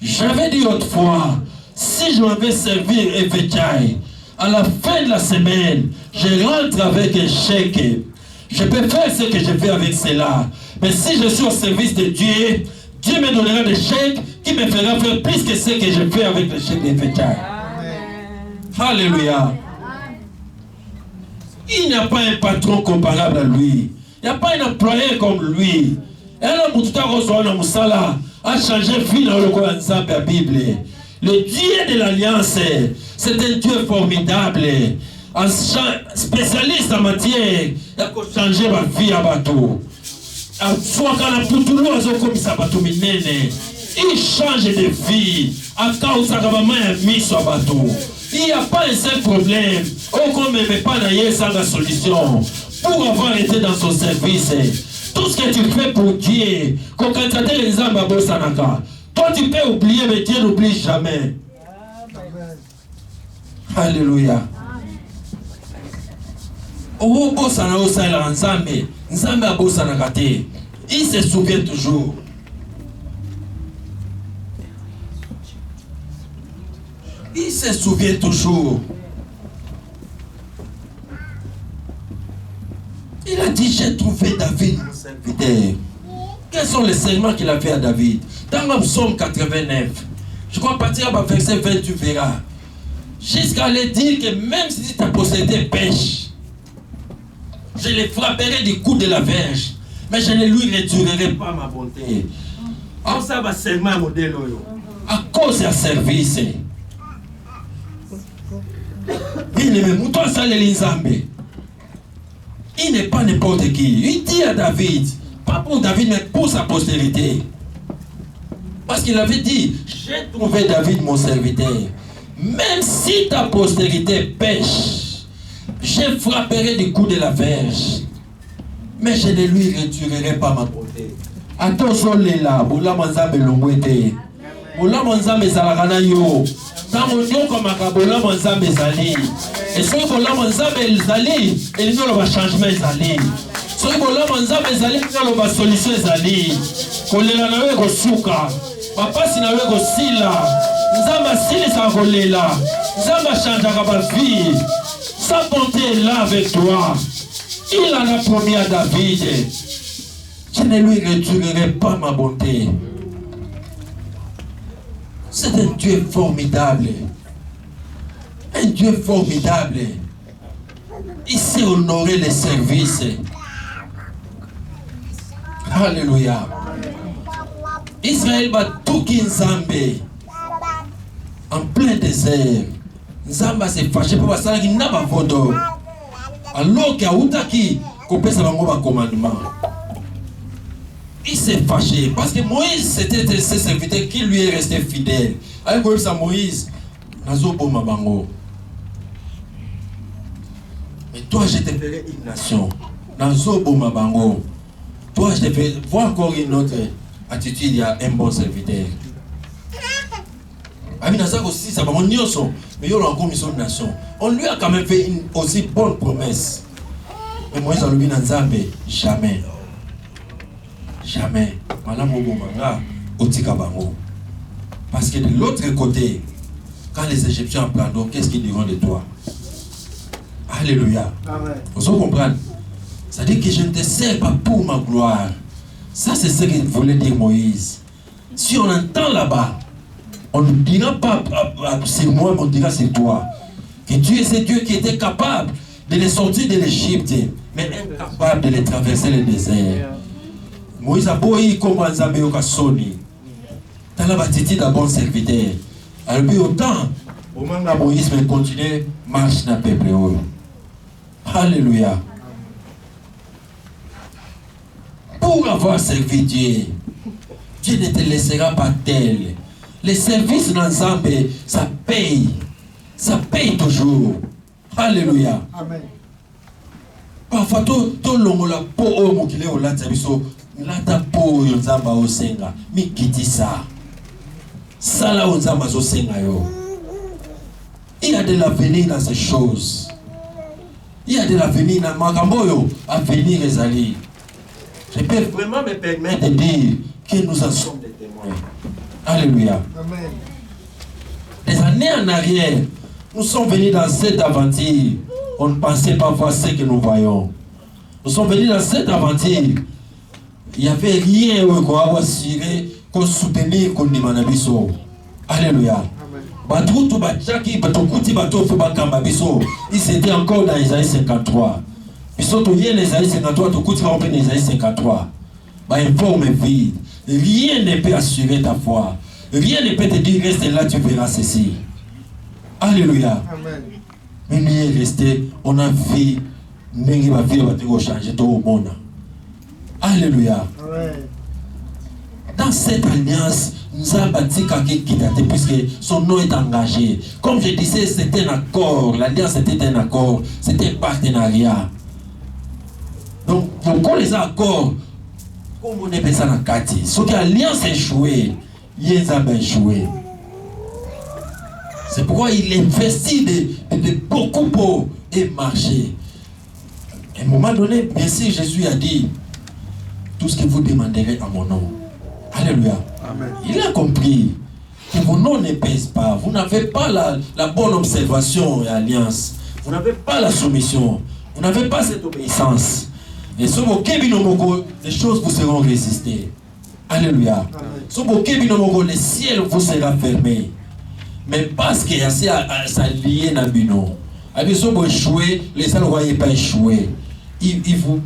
J'avais dit autrefois, si je m'avais servi Efechai, à la fin de la semaine, je rentre avec un chèque. Je peux faire ce que je fais avec cela. Mais si je suis au service de Dieu, Dieu me donnera des chèques qui me fera faire plus que ce que je fais avec le chèque d'Efechai. Alléluia. Il n'y a pas un patron comparable à lui. Il n'y a pas un employé comme lui. Et là, a changé vie dans la Bible. Le Dieu de l'Alliance, c'est un Dieu formidable. Un spécialiste en matière, il a changé ma vie à bateau. Il change de vie. À cause de la vie à bateau. Il n'y a pas un seul problème. Oh, qu'on ne met pas d'ailleurs sans la solution. Pour avoir été dans son service, tout ce que tu fais pour Dieu, quand tu as les âmes à Bossanaka, toi tu peux oublier, mais Dieu n'oublie jamais. Alléluia. Oh, Bossana Osala Nzambe, Nzambe à Bossanaka, il se souvient toujours. Il se souvient toujours. Il a dit, j'ai trouvé David, mon serviteur. Quels sont les segments qu'il a fait à David? Dans le psaume 89, je crois partir à verset 20, tu verras. Jusqu'à aller dire que même si ta possédé pêche, je les frapperai du coup de la verge, mais je ne lui retirerai pas ma bonté. Alors ça va segment modèle. À cause de service. Il n'est pas n'importe qui. Il dit à David, pas pour David, mais pour sa postérité. Parce qu'il avait dit, j'ai trouvé David mon serviteur. Même si ta postérité pêche, je frapperai du coup de la verge, mais je ne lui retirerai pas ma bonté. Attention les là, boula manzambe longwete. Boula manzambe salagana yo. Tant on dit comme un boula manzambe zali. Et si boula manzambe zali, il n'y a pas changement zali. Si boula manzambe zali, il n'y a pas solution zali. Kolela nawe ko suka. Papa si nawe ko sila. Nzamba sili sa kolela. Nzamba changera ma vie. Sa bonté est là avec toi. Il en a promis à David. Je ne lui retirerai pas ma bonté. C'est un Dieu formidable. Un Dieu formidable. Il sait honorer les services. Alléluia. Israël va tout Nzambe en plein désert. Nzamba s'est fâché pour ça qu'il n'a pas voto. Alors qu'il y a Outaki qui a un commandement. Il s'est fâché parce que Moïse, c'était ses serviteurs qui lui est resté fidèle. Avec Moïse, mais toi, je te ferai une nation. Toi, je te ferai voir encore une autre attitude. Il y a un bon serviteur. Mais il y a encore une nation. On lui a quand même fait une aussi bonne promesse. Mais Moïse a dit jamais. Jamais. Parce que de l'autre côté, quand les Égyptiens prendront, qu'est-ce qu'ils diront de toi? Alléluia. Vous comprenez? C'est-à-dire que je ne te sers pas pour ma gloire. Ça, c'est ce qu'il voulait dire Moïse. Si on entend là-bas, on ne dira pas c'est moi, mais on dira c'est toi. Que Dieu est ce Dieu qui était capable de les sortir de l'Égypte, mais incapable de les traverser le désert. Moïse a beau y comme Nzambe Okasoni. T'as la bâtiti d'un bon serviteur. Alors, autant, au moment où Moïse va continuer, marche dans le peuple. Alléluia. Pour avoir servi Dieu, Dieu ne te laissera pas tel. Les services dans Nzambe, ça paye. Ça paye toujours. Alléluia. Amen. Parfois, tout le monde a pour eux qui est au Latzabiso, l'ata pour Nzamba au Senga. Mais qui dit ça? Ça là au Nzamba au Senga yo. Il y a de l'avenir dans ces choses. Il y a de l'avenir dans Magamboyo. Avenir Ezali. Je peux vraiment me permettre de dire que nous en sommes des témoins. Alléluia. Amen. Des années en arrière, nous sommes venus dans cette aventure. On ne pensait pas voir ce que nous voyons. Nous sommes venus dans cette aventure. Il n'y avait rien qu'on a assuré, qu'on soutenir, qu'on demande. Alléluia. Ils étaient encore dans Isaïe 53. Ils sont tous les Isaïe 53, tout le monde est Isaïe 53. Informe vide. Rien ne peut assurer ta foi. Rien ne peut te dire reste là, tu verras ceci. Alléluia. Amen. Mais nous y resté, on a vu, nous va changer tout le monde. Alléluia. Amen. Dans cette alliance, puisque son nom est engagé. Comme je disais, c'était un accord. L'alliance était un accord. C'était un partenariat. Donc, pourquoi les accords, comme on est pensé dans Kati, ce que l'alliance échouée, ils ont échoué. C'est pourquoi il investit de beaucoup pour marcher. À un moment donné, bien sûr, Jésus a dit, tout ce que vous demanderez à mon nom. Alléluia. Amen. Il a compris que vos noms ne pèsent pas. Vous n'avez pas la bonne observation et alliance. Vous n'avez pas la soumission. Vous n'avez pas cette obéissance. Et sur vos kébinomogo, les choses vous seront résistées. Alléluia. Sur vos kébinomogo, le ciel vous sera fermé. Mais parce qu'il y a ça lié dans le bino. Avec ce que vous échouez, les gens ne voyaient pas échouer. Il vous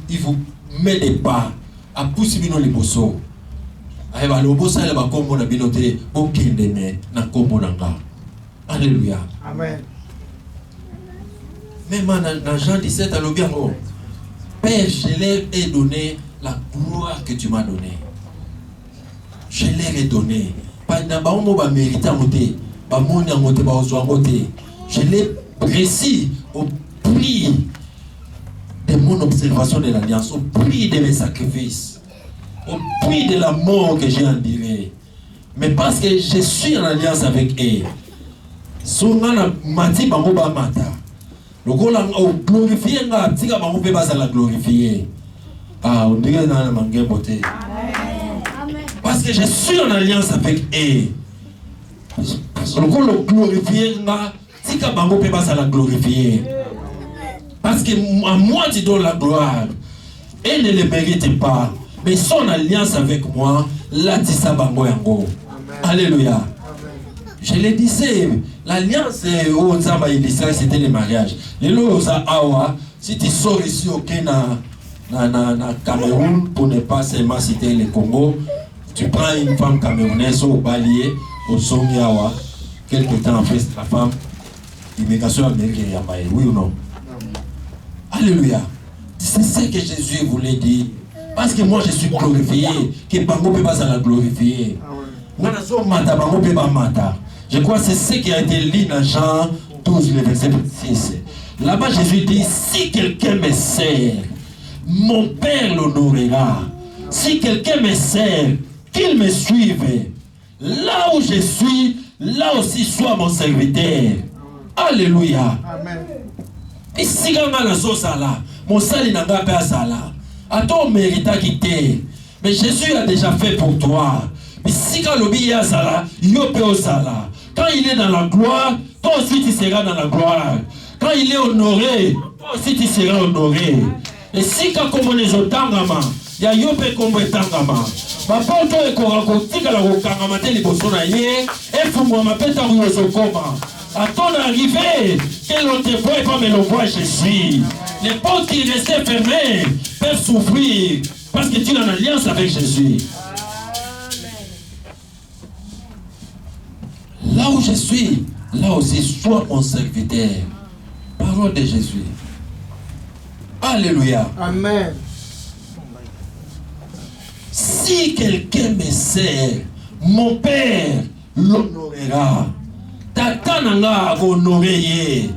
met des pas à pousser bino les bossos. Alléluia. Amen. Même dans Jean 17, à l'Obiango, Père, je leur ai donné la gloire que tu m'as donnée. Je leur ai donné. Je l'ai précis au prix de mon observation de l'alliance, au prix de mes sacrifices. Au prix de la mort que j'ai endurée. Mais parce que je suis en alliance avec eux. Songana mati bango ba mata. Lokola o glorifier nga tika bango pe basa la glorifier. Ah, on dirait dans la mangue beauté. Parce que je suis en alliance avec eux. Lokola glorifier nga tika bango pe basa la glorifier. Parce que à moi tu donnes la gloire. Et ne le mérite pas. Mais son alliance avec moi, là, tissa bango yango. Alléluia. Amen. Je le disais, l'alliance au Nzamba d'Israël, c'était le mariage. Les lois awa, si tu sors ici au Cameroun, pour ne pas seulement citer le Congo, tu prends une femme camerounaise au Balié, au Songiawa, quelque temps après, la femme, immigration américaine, oui ou non? Alléluia. C'est ce que Jésus voulait dire. Parce que moi je suis glorifié, que Bango peut pas la glorifier. Je crois que c'est ce qui a été lu dans Jean 12, le verset 6. Là-bas Jésus dit, si quelqu'un me sert, mon Père l'honorera. Si quelqu'un me sert, qu'il me suive. Là où je suis, là aussi soit mon serviteur. Alléluia. Amen. Et si mon sali n'a pas à sala. À ton mérite quitter. Mais Jésus a déjà fait pour toi. Mais si quand le billet sala, il au sala. Quand il est dans la gloire, toi aussi tu seras dans la gloire. Quand il est honoré, toi aussi tu seras honoré. Et si quand comme les otangama, il y a yope comme tangama. Papa toi et korakotika la kokangama te liboso na ye, et fumwa mapeta uyosokoma. À ton arrivée, que l'on te voit et pas me le voit, je suis. Les portes qui restaient fermées peuvent souffrir parce que tu es en alliance avec Jésus. Là où je suis, là aussi, sois mon serviteur. Parole de Jésus. Alléluia. Amen. Si quelqu'un me sert, mon Père l'honorera. Tata nanga honoré.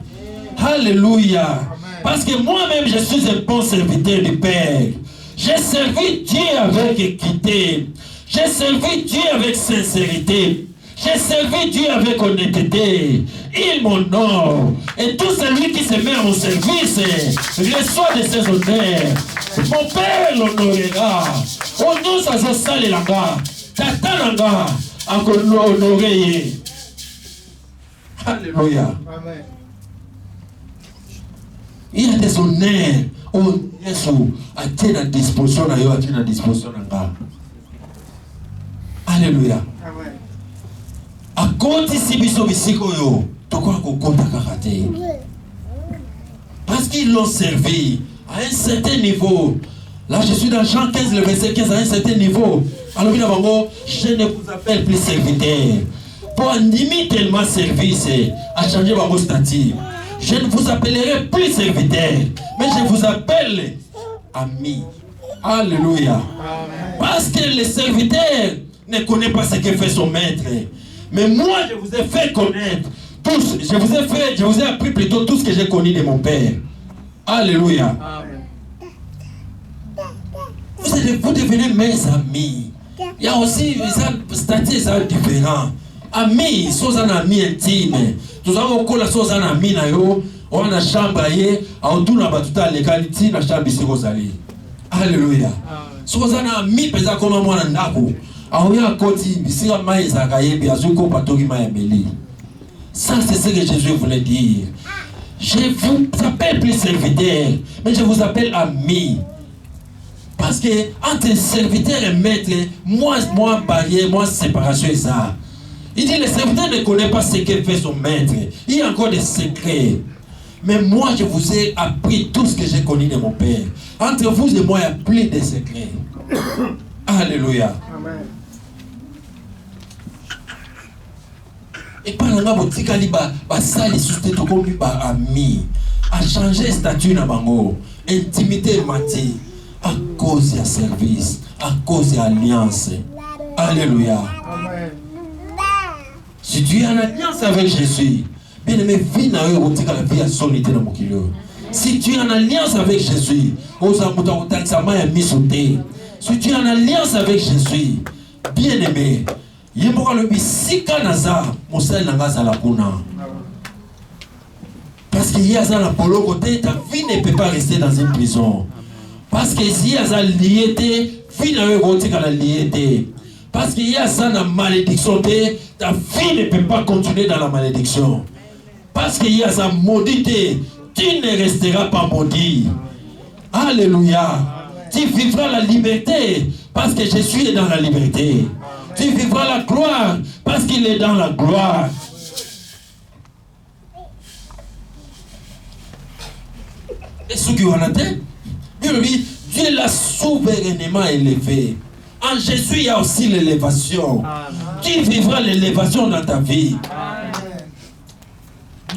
Alléluia. Parce que moi-même, je suis un bon serviteur du Père. J'ai servi Dieu avec équité. J'ai servi Dieu avec sincérité. J'ai servi Dieu avec honnêteté. Il m'honore. Et tout celui qui se met à mon service reçoit de ses honneurs. Mon Père l'honorera. On nous a salé là-bas. Tata nanga a honoré. Alléluia. Amen. Il y a des honneurs. Oh, Jésus a été à disposition à yo, a été à disposition à. Alléluia. Amen. À côté si biso bisiko yo, to quoi qu'on compte à karaté. Parce qu'ils l'ont servi à un certain niveau. Là, je suis dans Jean 15, le verset 15, à un certain niveau. Alors, je ne vous appelle plus serviteur. Pour animer tellement service, à changer votre statut. Je ne vous appellerai plus serviteur, mais je vous appelle ami. Alléluia. Amen. Parce que le serviteur ne connaît pas ce que fait son maître. Mais moi, je vous ai fait connaître tous. Je vous ai appris plutôt tout ce que j'ai connu de mon Père. Alléluia. Vous devenez mes amis. Il y a aussi un statut différent. Amis, sont un ami intime. Nous avons encore la chose un ami na yo. On a chambre yé. On tourne à batuta l'égality na chambre ici Rosalie. Alléluia. Sont un ami pesa comme moi na ndako. On y a côté ici la maïs zakaye biazuko patogi maïmeli. Ça c'est ce que Jésus voulait dire. Je vous appelle plus serviteur, mais je vous appelle ami. Parce que entre serviteur et maître, moi barrière, moi séparation et ça. Il dit le serviteur ne connaît pas ce que fait son maître. Il y a encore des secrets. Mais moi je vous ai appris tout ce que j'ai connu de mon Père. Entre vous et moi il y a plein de secrets. Alléluia. Amen. Et par là, votre calibre, ça les soutient tout comme ami, a changé statut dans bango, intimité mati, à cause de service, à cause de alliance. Alléluia. Amen. Si tu es en alliance avec Jésus, bien aimé, vis dans eux, votre la vie à solité dans mon kilo. Si tu es en alliance avec Jésus, si tu es en alliance avec Jésus, bien aimé. Parce qu'il y a ça dans le côté, ta vie ne peut pas rester dans une prison. Parce que s'il y a ça liété, vie ne la liété. Parce qu'il y a ça dans la malédiction, ta vie ne peut pas continuer dans la malédiction. Parce qu'il y a ça maudité, tu ne resteras pas maudit. Alléluia. Tu vivras la liberté parce que Jésus est dans la liberté. Tu vivras la gloire parce qu'il est dans la gloire. Et ce qui en a tête, Dieu l'a souverainement élevé. En Jésus, il y a aussi l'élévation. Tu vivras l'élévation dans ta vie.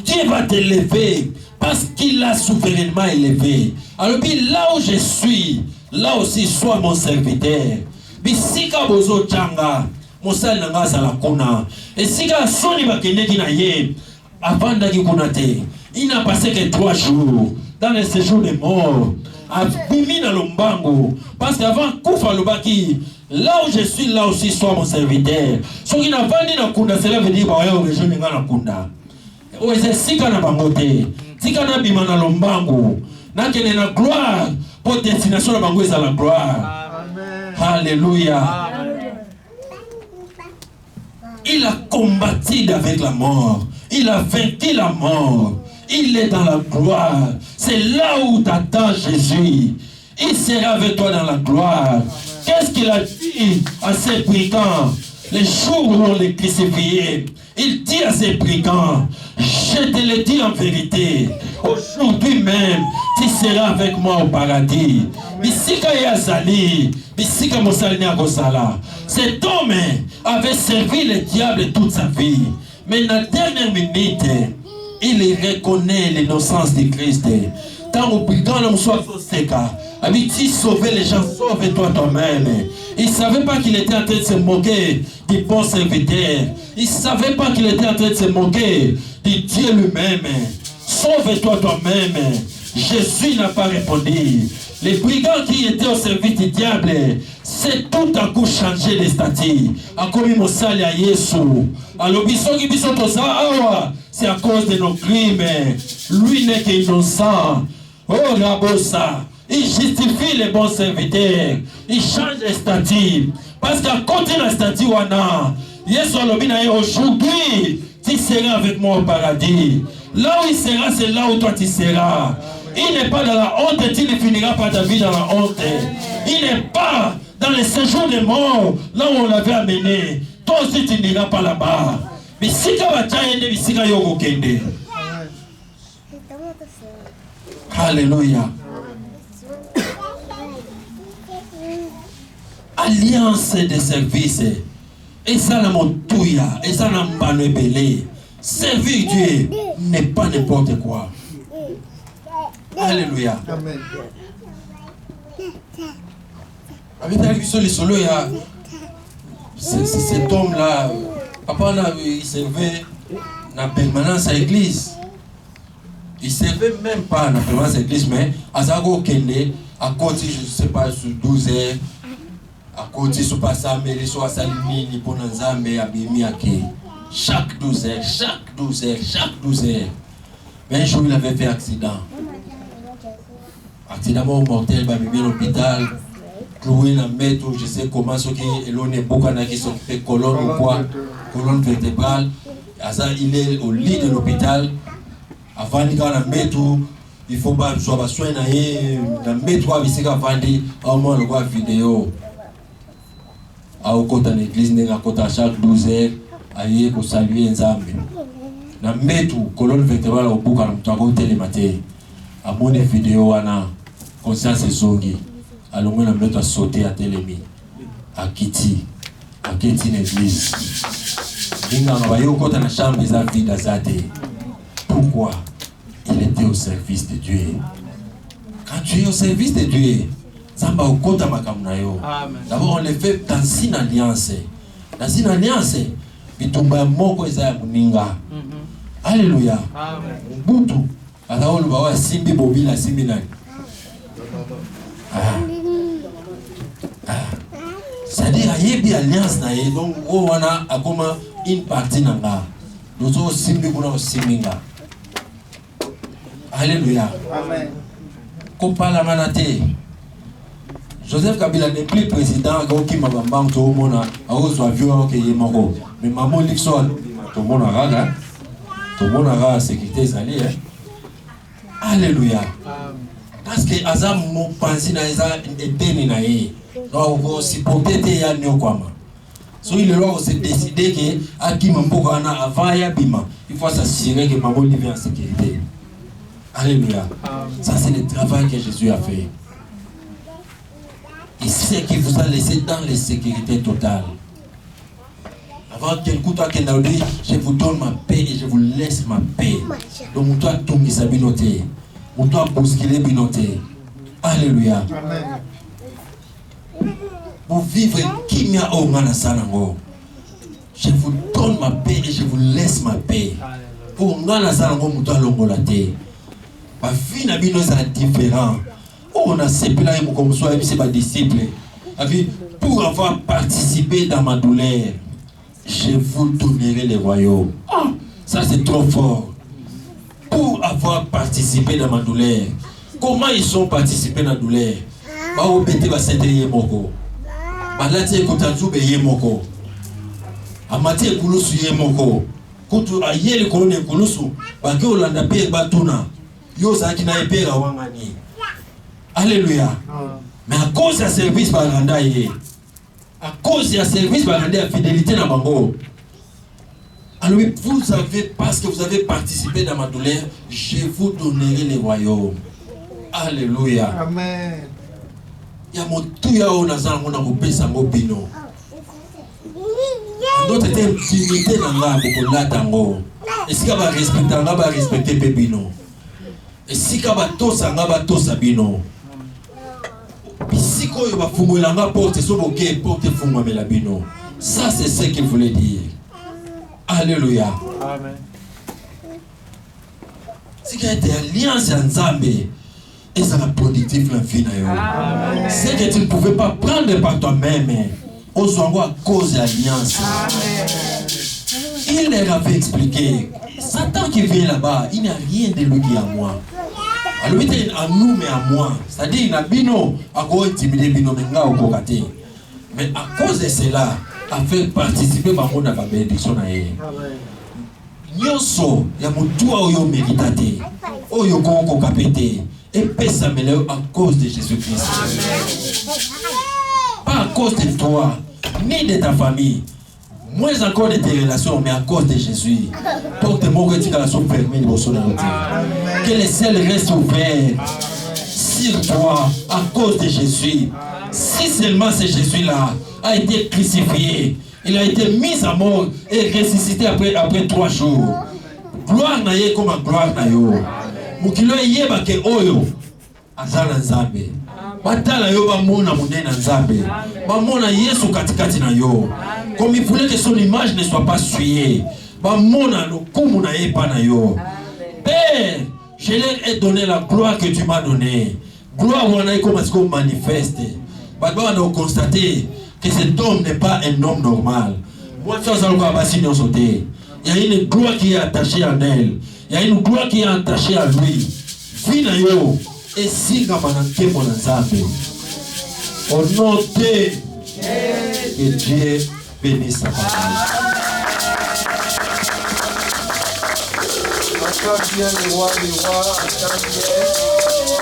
Dieu va t'élever parce qu'il l'a souverainement élevé. Alors, là où je suis, là aussi, sois mon serviteur. Bisika bozo changa mosali nanga sala kuna esika soni bakendeki na ye avant d'aki kuna te. Il n'a passé que 3 jours dans le séjour de mort abimi na lombango parce qu'avant kufa lobaki là où je suis là aussi sois mon serviteur. So qui n'a vandi na kunda cela veut dire ba yo rejoindre nga na kunda o esika na bangote tika na bima na lombango na kene na gloire pour destination na bango eza la gloire. Alléluia. Il a combattu avec la mort. Il a vaincu la mort. Il est dans la gloire. C'est là où t'attends Jésus. Il sera avec toi dans la gloire. Qu'est-ce qu'il a dit à ses brigands? Les jours où on les crucifiait, il dit à ses brigands, je te le dis en vérité, aujourd'hui même, tu seras avec moi au paradis. Bisika Yazali, Bisika Mosalina Gosala. Cet homme avait servi le diable toute sa vie. Mais dans la dernière minute, il reconnaît l'innocence de Christ. Tant au brigand, l'homme soit seka. Habitude sauver les gens, sauve-toi toi-même. Il ne savait pas qu'il était en train de se moquer du bon serviteur. Il ne savait pas qu'il était en train de se moquer de Dieu lui-même. Sauve-toi toi-même. Jésus n'a pas répondu. Les brigands qui étaient au service du diable, c'est tout à coup changé de statut. A comme il m'a à Yesu. Alors, c'est à cause de nos crimes. Lui n'est qu'innocent. Oh, Rabosa. Il justifie les bons serviteurs. Il change de statut. Parce qu'à côté de la statut, Yesu aujourd'hui, tu seras avec moi au paradis. Là où il sera, c'est là où toi tu seras. Il n'est pas dans la honte, tu ne finiras pas ta vie dans la honte. Il n'est pas dans le séjour des morts, là où on l'avait amené. Toi aussi tu n'iras pas là-bas. Mais si tu vas te Alléluia. Alliance de service. Et ça n'a mon touya. Et ça n'a pas le belé. Servir Dieu n'est pas n'importe quoi. Alléluia. Amen. Avec la question, les solos, cet homme-là, papa, il servait dans la permanence à l'église. Il ne servait même pas dans la permanence à l'église, mais à Zago Kende, à côté, je ne sais pas, sur 12 heures, à côté, sur Passam, il soit Salini, il pour Nanzambe, Abimi, Ake. Chaque 12 heures, chaque 12 heures, chaque 12 heures. Mais un jour, il avait fait accident. Accident mortel, il avait bien l'hôpital. Cloué dans le métro, je sais comment, ce qui est l'on beaucoup qui sont fait colonne ou quoi, colonne vertébrale. Il est au lit de l'hôpital. Avant de dans le métro, il faut pas soit soin dans le métro, il s'est vendu au moins le vidéo. À côté de l'église, à côté à chaque 12 heures, aïe pour saluer les âmes. Dans le métro, colonne vertébrale au bout, quand on a télématé, à mon vidéo, on a conscience et zongi. Alors moi, on a sauté à Télémi, à Kiti l'église. On a eu dans la chambre des avis d'Azadé. Pourquoi? Il était au service de Dieu. Quand tu es au service de Dieu, ça va au côté de Makamunayo. D'abord, on le fait dans une alliance. Dans une alliance, il tombe un mot que ça Muninga. Alléluia. Boutou. Alors, on va Simbi Bobi la Simbinani. C'est-à-dire, il y a une alliance, donc on a une partie dans la. Nous sommes Simbi pour Simbinga. Alléluia. Amen. Kopala manate. Joseph Kabila n'est plus président, qui m'a bambam tout le monde a reçu avion qui est mort. Mais maman Lixon, tout le monde a raga. Tout le monde a sécurité salée. Alléluia. Parce que Azam mon pensé na eza eteni na ye. Donc si peut-être ya nyokwama. So il est là se décider que akima mboko ana avant ya bima, il faut s'assurer que maman vit en sécurité. Alléluia. Ça c'est le travail que Jésus a fait. Il sait qu'il vous a laissé dans la sécurité totale. Avant qu'elle coûte à Kendaudi, je vous donne ma paix et je vous laisse ma paix. Donc, on doit tout mis à binoter. On doit bousculer binoter. Alléluia. Amen. Pour vivre qui m'a organe sanango. Je vous donne ma paix et je vous laisse ma paix. Pour ngana sanango muta longolate. Ma vie n'a bino ça différent. On a séparé là comme soit c'est pas disciple. Pour avoir participé dans ma douleur. Je vous donnerai les royaumes. Ah, ça c'est trop fort. Pour avoir participé dans ma douleur. Comment ils ont participé dans la douleur? Bah, au bêté, bah, c'était Yemoko. Bah, là, tu es content de Yemoko. Amati Kulusu Yemoko. Kutu ayele kolone Kulusu. Bah, que Olanda Pé Batuna. Yo, ça qui n'a pas été Wangani. Alléluia. Mais à cause de service par Randaye. À cause du service, par la fidélité dans Bango. Alors, vous avez, parce que vous avez participé dans ma douleur, je vous donnerai les royaumes. Alléluia. Amen. Il y a mon tuya au Nazar, mon amour, Sango Bino. D'autres étaient limités dans la pour l'atango. Et si on va respecter, on va respecter Bino. Et si on va tous, on va tous Bino. Si on va fumer la porte, c'est ok, porte fumer la bino. Ça c'est ce qu'il voulait dire. Alléluia. Amen. Si tu as été alliance en Zambé, et ça va productif la vie. C'est que tu ne pouvais pas prendre par toi-même. On soit à cause de l'alliance. Il leur avait expliqué. Satan qui vient là-bas, il n'y a rien de lui qui est à moi. Alors, il est à nous, mais à moi. C'est-à-dire, il y a bino, à quoi intimider bino, mais au kokate. Mais à cause de cela, à faire participer à mon bénédiction. Nyoso, il y a mon toit où il méritate. Où il y a kapete. Et paix ça à cause de Jésus-Christ. Pas à cause de toi, ni de ta famille. Moins encore de tes relations, mais à cause de Jésus. Porte-moi que tu as la soupe fermée de vos sonorités. Que les ciels restent ouverts sur toi à cause de Jésus. Si seulement ce Jésus-là a été crucifié, il a été mis à mort et ressuscité après 3 jours. Gloire na ye comme gloire na yo. Mukilo yeba ke oyo azala nzambe. Batala yo bamona monena nzambe. Bamona Yesu katikati na yo. Comme il voulait que son image ne soit pas souillée. Bamona no kumu na yepa na yo. Père, je leur ai donné la gloire que tu m'as donnée. Gloire où on a commencé à manifester. Batba on a constaté que cet homme n'est pas un homme normal. Moi ça ça va passer dans son thé. Il y a une gloire qui est attachée à elle. Il y a une gloire qui est attachée à lui. Vina yo et singa mananke mon nzambe. Au nom de que Dieu bénisse sa parole. Acclame bien le roi des rois, acclame bien.